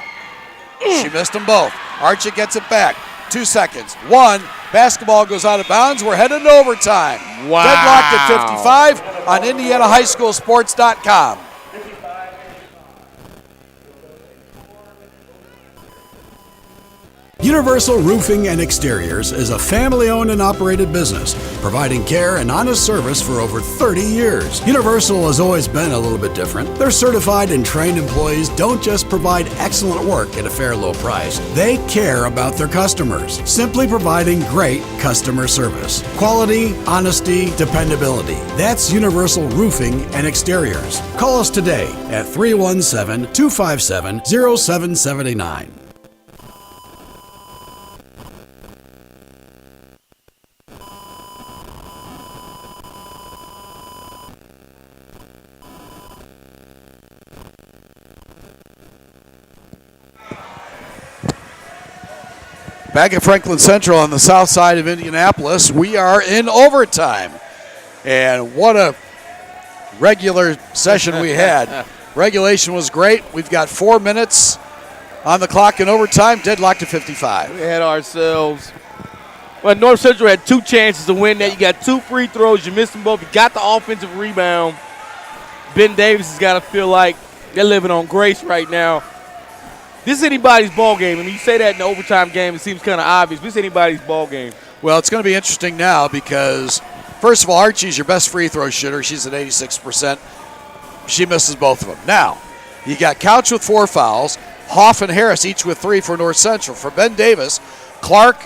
She missed them both. Archie gets it back. 2 seconds. 1. Basketball goes out of bounds. We're headed to overtime. Wow. Deadlocked at 55 on IndianaHighSchoolSports.com. Universal Roofing and Exteriors is a family-owned and operated business, providing care and honest service for over 30 years. Universal has always been a little bit different. Their certified and trained employees don't just provide excellent work at a fair low price. They care about their customers, simply providing great customer service. Quality, honesty, dependability. That's Universal Roofing and Exteriors. Call us today at 317-257-0779. Back at Franklin Central on the south side of Indianapolis, we are in overtime. And what a regular session we had. Regulation was great. We've got 4 minutes on the clock in overtime, deadlocked to 55. We had ourselves. Well, North Central had 2 chances to win that. You got 2 free throws. You missed them both. You got the offensive rebound. Ben Davis has got to feel like they're living on grace right now. This is anybody's ball game. I mean, you say that in the overtime game, it seems kind of obvious, but it's anybody's ball game. Well, it's going to be interesting now because, first of all, Archie's your best free throw shooter. She's at 86%. She misses both of them. Now, you got Couch with 4 fouls, Hoff and Harris each with 3 for North Central. For Ben Davis, Clark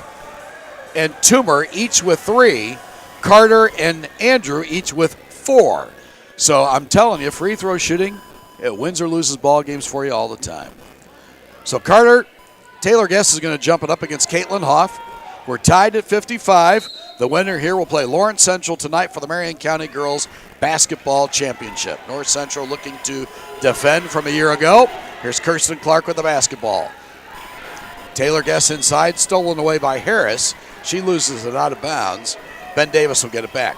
and Toomer each with 3, Carter and Andrew each with 4. So I'm telling you, free throw shooting, it wins or loses ball games for you all the time. So Carter, Taylor Guess is going to jump it up against Caitlin Hoff. We're tied at 55. The winner here will play Lawrence Central tonight for the Marion County Girls Basketball Championship. North Central looking to defend from a year ago. Here's Kirsten Clark with the basketball. Taylor Guess inside, stolen away by Harris. She loses it out of bounds. Ben Davis will get it back.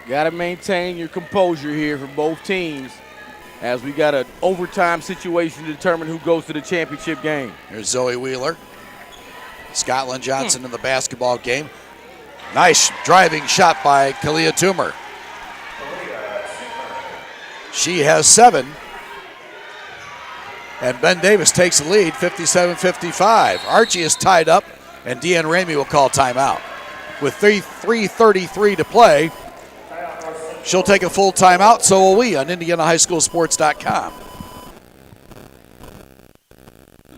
Got to maintain your composure here for both teams as we got an overtime situation to determine who goes to the championship game. Here's Zoe Wheeler. Scotland Johnson in the basketball game. Nice driving shot by Kalia Toomer. She has 7. And Ben Davis takes the lead, 57-55. Archie is tied up, and Deanne Ramey will call timeout. With 3:33 to play, she'll take a full timeout, so will we on IndianaHighSchoolSports.com.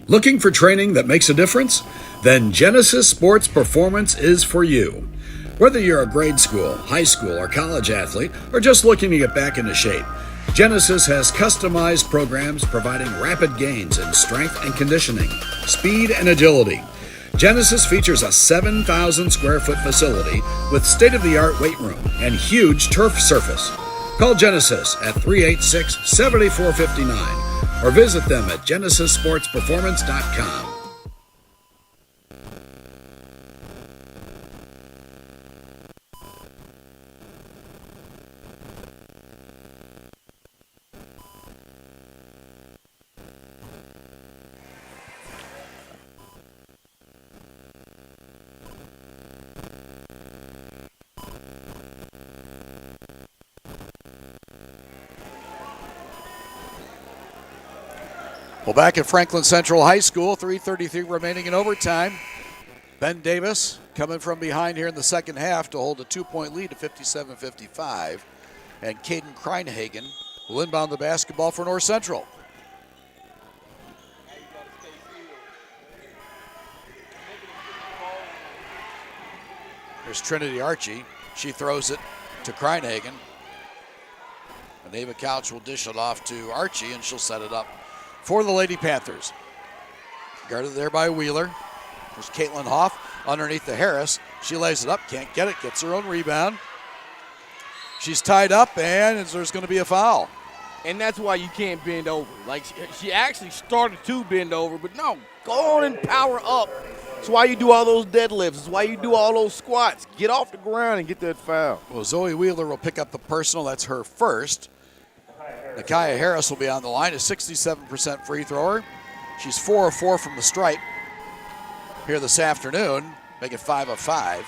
Looking for training that makes a difference? Then Genesis Sports Performance is for you. Whether you're a grade school, high school, or college athlete, or just looking to get back into shape, Genesis has customized programs providing rapid gains in strength and conditioning, speed and agility. Genesis features a 7,000 square foot facility with state-of-the-art weight room and huge turf surface. Call Genesis at 386-7459 or visit them at GenesisSportsPerformance.com. Well, back at Franklin Central High School, 3:33 remaining in overtime. Ben Davis coming from behind here in the second half to hold a 2-point lead to 57-55. And Caden Kreinhagen will inbound the basketball for North Central. Here's Trinity Archie. She throws it to Kreinhagen. And Ava Couch will dish it off to Archie, and she'll set it up for the Lady Panthers. Guarded there by Wheeler. There's Caitlin Hoff underneath the Harris. She lays it up, can't get it, gets her own rebound. She's tied up, and there's going to be a foul. And that's why you can't bend over. Like, she actually started to bend over, but no, go on and power up. That's why you do all those deadlifts. That's why you do all those squats. Get off the ground and get that foul. Well, Zoe Wheeler will pick up the personal. That's her first. Nakia Harris will be on the line, a 67% free thrower. She's 4 of 4 from the stripe here this afternoon, make it 5 of 5.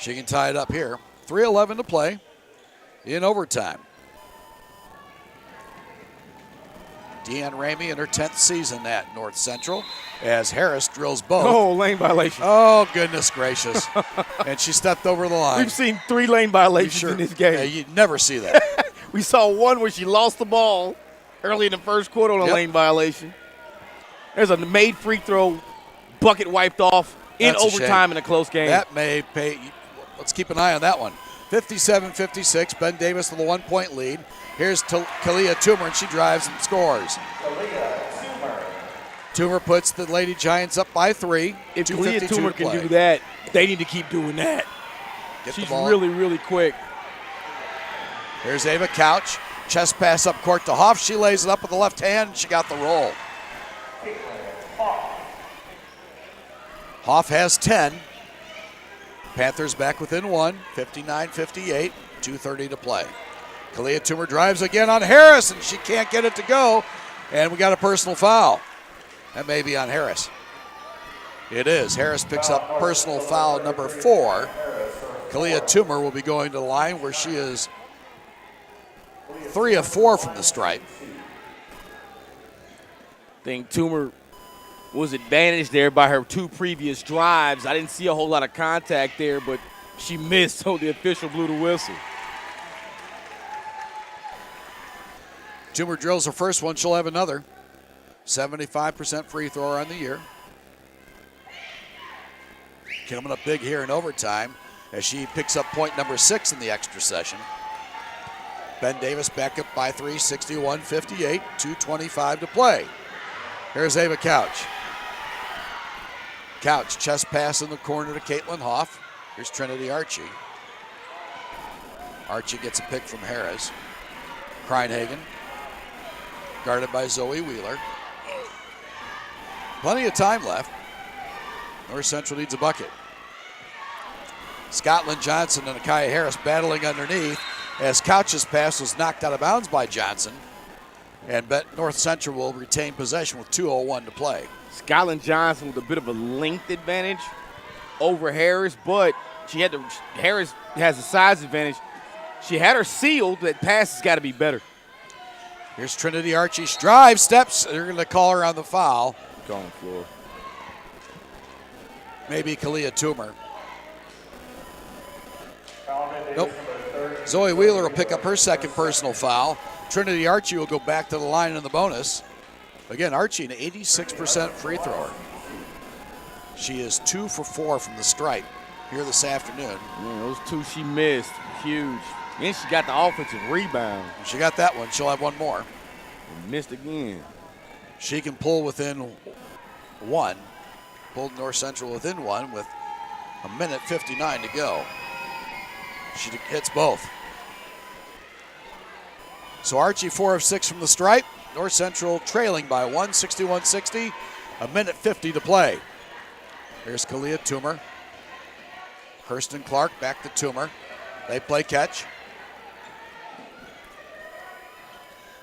She can tie it up here. 3:11 to play in overtime. Deanne Ramey in her 10th season at North Central as Harris drills both. Oh, lane violation. Oh, goodness gracious. And she stepped over the line. We've seen 3 lane violations in this game. Yeah, you never see that. We saw one where she lost the ball early in the first quarter on a lane violation. There's a made free throw, bucket wiped off in That's a overtime shame. in a close game. That may pay. Let's keep an eye on that one. 57-56, Ben Davis with a 1-point lead. Here's Kalia Toomer, and she drives and scores. Toomer puts the Lady Giants up by 3. If Kalia Toomer can do that, they need to keep doing that. She's really, really quick. Here's Ava Couch. Chest pass up court to Hoff. She lays it up with the left hand, and she got the roll. Hoff has 10. Panthers back within 1, 59-58, 2:30 to play. Kalia Toomer drives again on Harris, and she can't get it to go. And we got a personal foul. That may be on Harris. It is. Harris picks up personal foul number 4. Kalia Toomer will be going to the line where she is 3 of 4 from the stripe. I think Toomer was advantaged there by her 2 previous drives. I didn't see a whole lot of contact there, but she missed, so the official blew the whistle. Toomer drills her first one. She'll have another. 75% free thrower on the year. Coming up big here in overtime as she picks up point number 6 in the extra session. Ben Davis back up by 3, 61-58, 2:25 to play. Here's Ava Couch. Couch, chest pass in the corner to Caitlin Hoff. Here's Trinity Archie. Archie gets a pick from Harris. Kreinhagen, guarded by Zoe Wheeler. Plenty of time left. North Central needs a bucket. Scotland Johnson and Nakia Harris battling underneath as Couch's pass was knocked out of bounds by Johnson. And North Central will retain possession with 2:01 to play. Scotland Johnson with a bit of a length advantage over Harris, but Harris has a size advantage. She had her sealed. That pass has got to be better. Here's Trinity Archie. Drive, steps. They're going to call her on the foul. On the floor. Maybe Kalia Toomer. Nope. Zoe Wheeler will pick up her second personal foul. Trinity Archie will go back to the line in the bonus. Again, Archie, an 86% free thrower. She is 2 for 4 from the stripe here this afternoon. Yeah, those 2 she missed, huge. And she got the offensive rebound. She got that one. She'll have one more. And missed again. She can pull within 1. Pulled North Central within 1 with 1:59 to go. She hits both. So Archie 4 of 6 from the stripe. North Central trailing by 1, 61-60. 1:50 to play. Here's Kalia Toomer. Kirsten Clark back to Toomer. They play catch.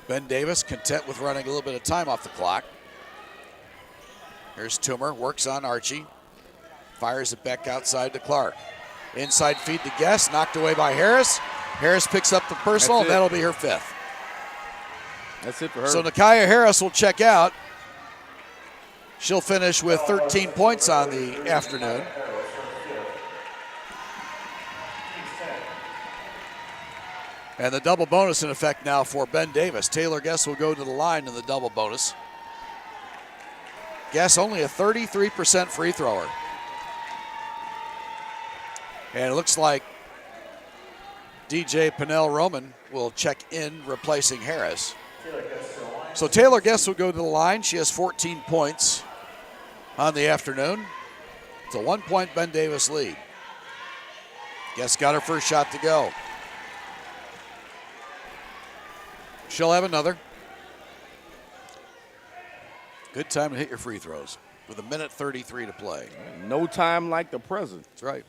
Ben Davis content with running a little bit of time off the clock. Here's Toomer, works on Archie. Fires it back outside to Clark. Inside feed to Guest, knocked away by Harris. Harris picks up the personal, and that'll be her 5th. That's it for her. So Nakia Harris will check out. She'll finish with 13 points on the afternoon. And the double bonus in effect now for Ben Davis. Taylor Guest will go to the line in the double bonus. Guest only a 33% free thrower. And it looks like DJ Pinnell Roman will check in, replacing Harris. So Taylor Guest will go to the line. She has 14 points on the afternoon. It's a 1-point Ben Davis lead. Guess got her first shot to go. She'll have another. Good time to hit your free throws with 1:33 to play. No time like the present. That's right.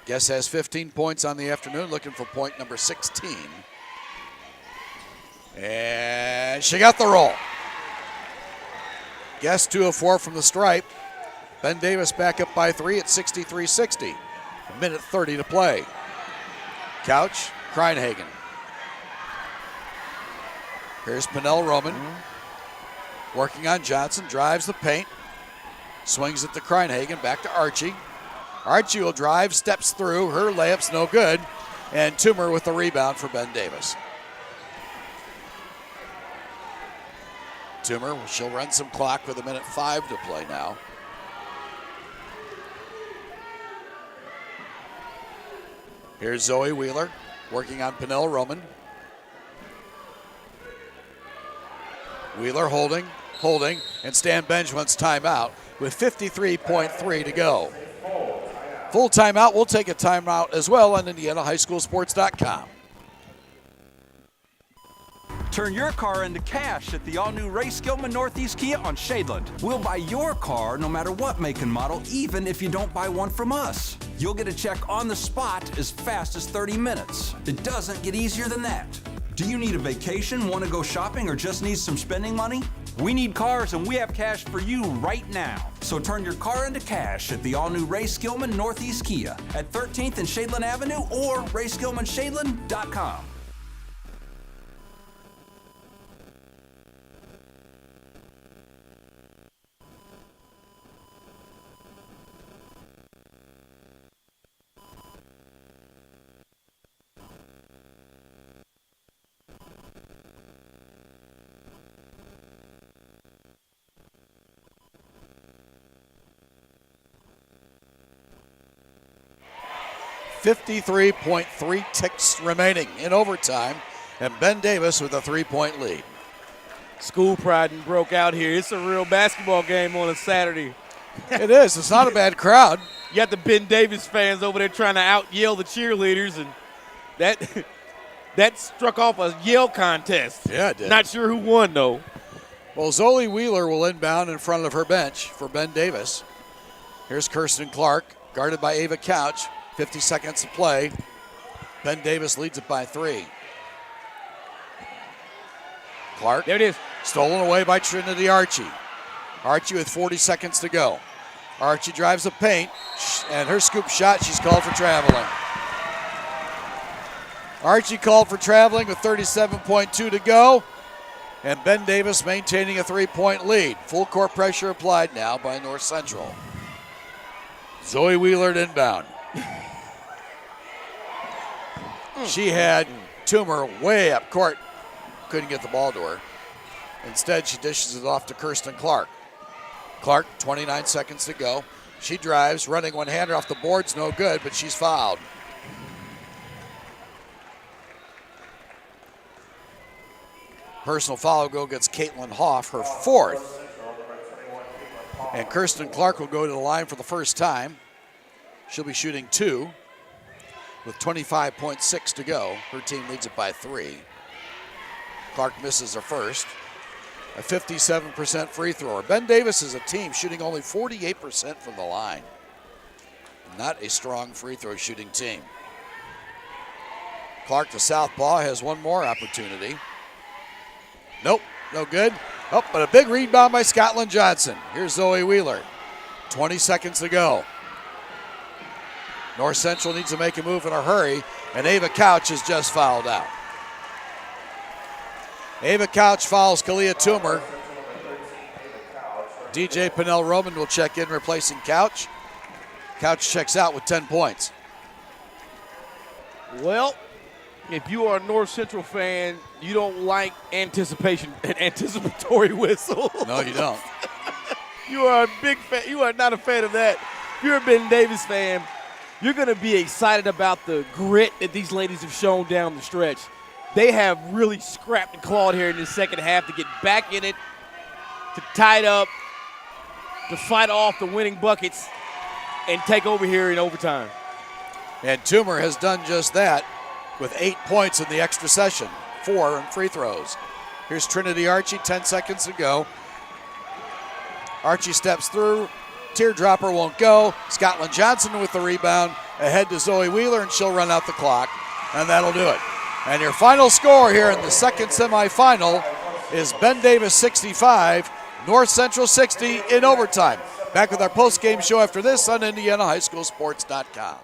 Guess has 15 points on the afternoon, looking for point number 16. And she got the roll. Guess 2 of 4 from the stripe. Ben Davis back up by 3 at 63-60. 1:30 to play. Couch, Kreinhagen. Here's Pinnell Roman. Working on Johnson, drives the paint. Swings it to Kreinhagen, back to Archie. Archie will drive, steps through. Her layup's no good. And Toomer with the rebound for Ben Davis. Toomer, she'll run some clock with 1:05 to play now. Here's Zoe Wheeler working on Pinnell Roman. Wheeler holding, and Stan Benjamin's timeout with 53.3 to go. Full timeout. We'll take a timeout as well on IndianaHighSchoolSports.com. Turn your car into cash at the all-new Ray Skillman Northeast Kia on Shadeland. We'll buy your car no matter what make and model, even if you don't buy one from us. You'll get a check on the spot as fast as 30 minutes. It doesn't get easier than that. Do you need a vacation, want to go shopping, or just need some spending money? We need cars, and we have cash for you right now. So turn your car into cash at the all-new Ray Skillman Northeast Kia at 13th and Shadeland Avenue or RaySkillmanShadeland.com. .3 ticks remaining in overtime, and Ben Davis with a 3-point lead. School pride broke out here. It's a real basketball game on a Saturday. It is. It's not a bad crowd. You got the Ben Davis fans over there trying to out-yell the cheerleaders, and that struck off a yell contest. Yeah, it did. Not sure who won, though. Well, Zoe Wheeler will inbound in front of her bench for Ben Davis. Here's Kirsten Clark, guarded by Ava Couch. 50 seconds to play. Ben Davis leads it by 3. Clark. There it is. Stolen away by Trinity Archie. Archie with 40 seconds to go. Archie drives the paint, and her scoop shot, she's called for traveling. Archie called for traveling with 37.2 to go, and Ben Davis maintaining a 3-point lead. Full court pressure applied now by North Central. Zoe Wheeler at inbound. She had Toomer way up court. Couldn't get the ball to her. Instead, she dishes it off to Kirsten Clark. Clark, 29 seconds to go. She drives, running one-hander off the boards, no good, but she's fouled. Personal foul goal gets Caitlin Hoff, her 4th. And Kirsten Clark will go to the line for the first time. She'll be shooting 2 with 25.6 to go. Her team leads it by 3. Clark misses her first. A 57% free thrower. Ben Davis is a team shooting only 48% from the line. Not a strong free throw shooting team. Clark, the southpaw, has one more opportunity. Nope, no good. Oh, but a big rebound by Scotland Johnson. Here's Zoe Wheeler. 20 seconds to go. North Central needs to make a move in a hurry, and Ava Couch is just fouled out. Ava Couch fouls Kalia Toomer. DJ Pinnell Roman will check in, replacing Couch. Couch checks out with 10 points. Well, if you are a North Central fan, you don't like an anticipatory whistle. No, you don't. You are a big fan. You are not a fan of that. If you're a Ben Davis fan, you're going to be excited about the grit that these ladies have shown down the stretch. They have really scrapped and clawed here in the second half to get back in it, to tie it up, to fight off the winning buckets, and take over here in overtime. And Toomer has done just that with 8 points in the extra session, 4 in free throws. Here's Trinity Archie, 10 seconds to go. Archie steps through. Teardropper won't go. Scotland Johnson with the rebound. Ahead to Zoe Wheeler, and she'll run out the clock. And that'll do it. And your final score here in the second semifinal is Ben Davis 65, North Central 60 in overtime. Back with our post-game show after this on IndianaHighSchoolSports.com.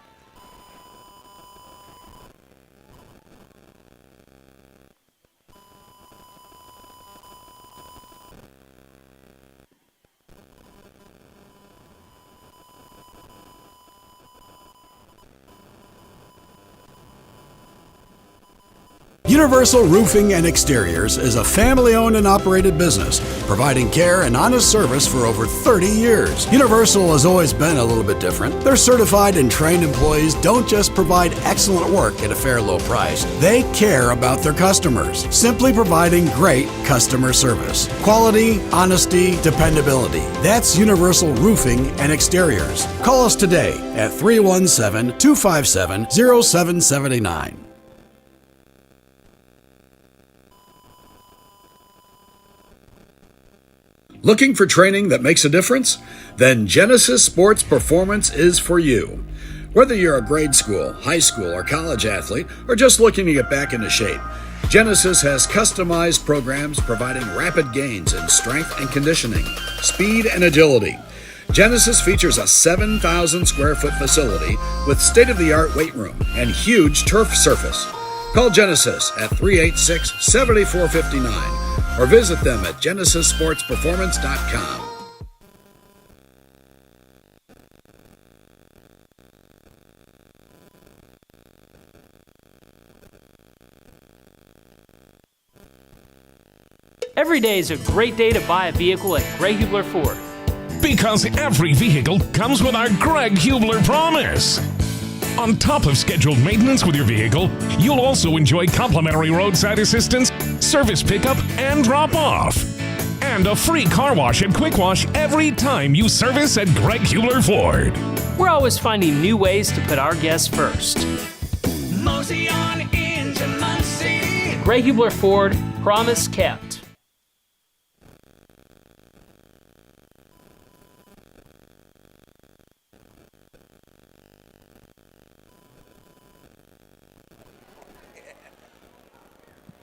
Universal Roofing and Exteriors is a family-owned and operated business, providing care and honest service for over 30 years. Universal has always been a little bit different. Their certified and trained employees don't just provide excellent work at a fair low price. They care about their customers, simply providing great customer service. Quality, honesty, dependability. That's Universal Roofing and Exteriors. Call us today at 317-257-0779. Looking for training that makes a difference? Then Genesis Sports Performance is for you. Whether you're a grade school, high school, or college athlete, or just looking to get back into shape, Genesis has customized programs providing rapid gains in strength and conditioning, speed and agility. Genesis features a 7,000 square foot facility with state-of-the-art weight room and huge turf surface. Call Genesis at 386-7459 or visit them at GenesisSportsPerformance.com. Every day is a great day to buy a vehicle at Greg Hubler Ford. Because every vehicle comes with our Greg Hubler promise. On top of scheduled maintenance with your vehicle, you'll also enjoy complimentary roadside assistance, service pickup, and drop-off. And a free car wash and quick wash every time you service at Greg Hubler Ford. We're always finding new ways to put our guests first. Mosey on into Muncie. Greg Hubler Ford, promise kept.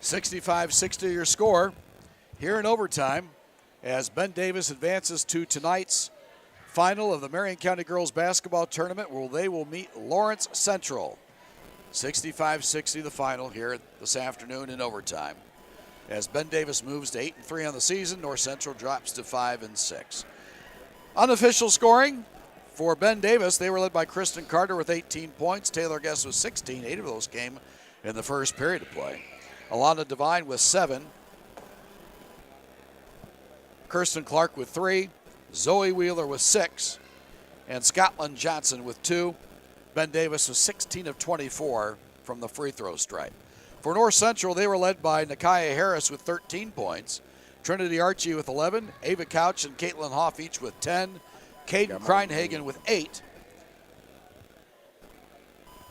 (65-60) your score here in overtime as Ben Davis advances to tonight's final of the Marion County Girls Basketball Tournament, where they will meet Lawrence Central. 65-60 the final here this afternoon in overtime. As Ben Davis moves to 8-3 on the season, North Central drops to 5-6. Unofficial scoring for Ben Davis, they were led by Kristen Carter with 18 points. Taylor Guest with 16. 8 of those came in the first period of play. Alana Devine with 7. Kirsten Clark with 3. Zoe Wheeler with 6. And Scotland Johnson with 2. Ben Davis was 16 of 24 from the free throw stripe. For North Central, they were led by Nakia Harris with 13 points. Trinity Archie with 11. Ava Couch and Caitlin Hoff each with 10. Caden Kreinhagen with 8.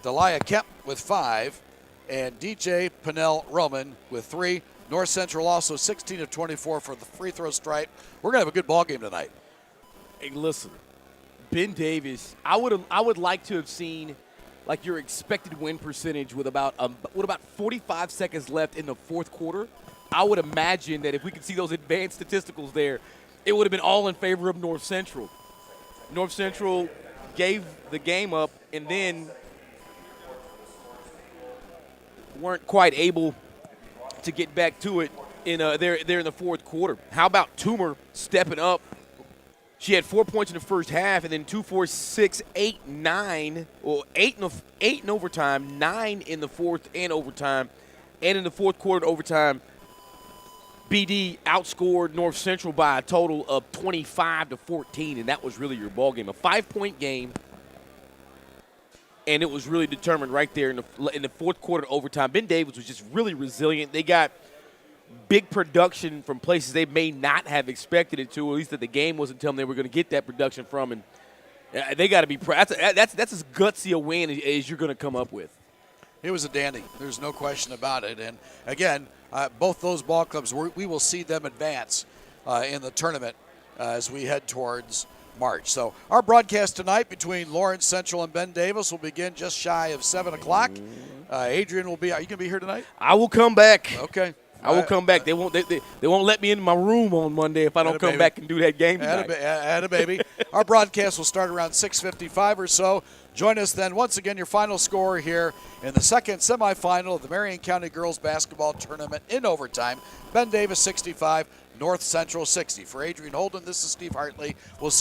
Delia Kemp with 5. And DJ Pinnell Roman with 3. North Central also 16 of 24 for the free throw stripe. We're going to have a good ball game tonight. Hey, listen, Ben Davis, I would like to have seen like your expected win percentage with about 45 seconds left in the fourth quarter. I would imagine that if we could see those advanced statisticals there, it would have been all in favor of North Central. North Central gave the game up and then weren't quite able to get back to it in there in the fourth quarter. How about Toomer stepping up? She had 4 points in the first half, and then 2, 4, 6, 8, 9. Well, 8 in overtime, 9 in the fourth and overtime, and in the fourth quarter overtime, BD outscored North Central by a total of 25-14, and that was really your ball game. A 5-point game. And it was really determined right there in the fourth quarter overtime. Ben Davis was just really resilient. They got big production from places they may not have expected it to, at least that the game wasn't telling them they were going to get that production from. And They got to be proud. That's as gutsy a win as you're going to come up with. It was a dandy. There's no question about it. And, again, both those ball clubs, we will see them advance in the tournament as we head towards March. So our broadcast tonight between Lawrence Central and Ben Davis will begin just shy of 7 o'clock. Adrian will be – are you going to be here tonight? I will come back. Okay. I will come back. They won't let me in my room on Monday if I don't come back and do that game tonight. Add a baby. Our broadcast will start around 6:55 or so. Join us then. Once again, your final score here in the second semifinal of the Marion County Girls Basketball Tournament in overtime. Ben Davis 65, North Central 60. For Adrian Holden, this is Steve Hartley. We'll see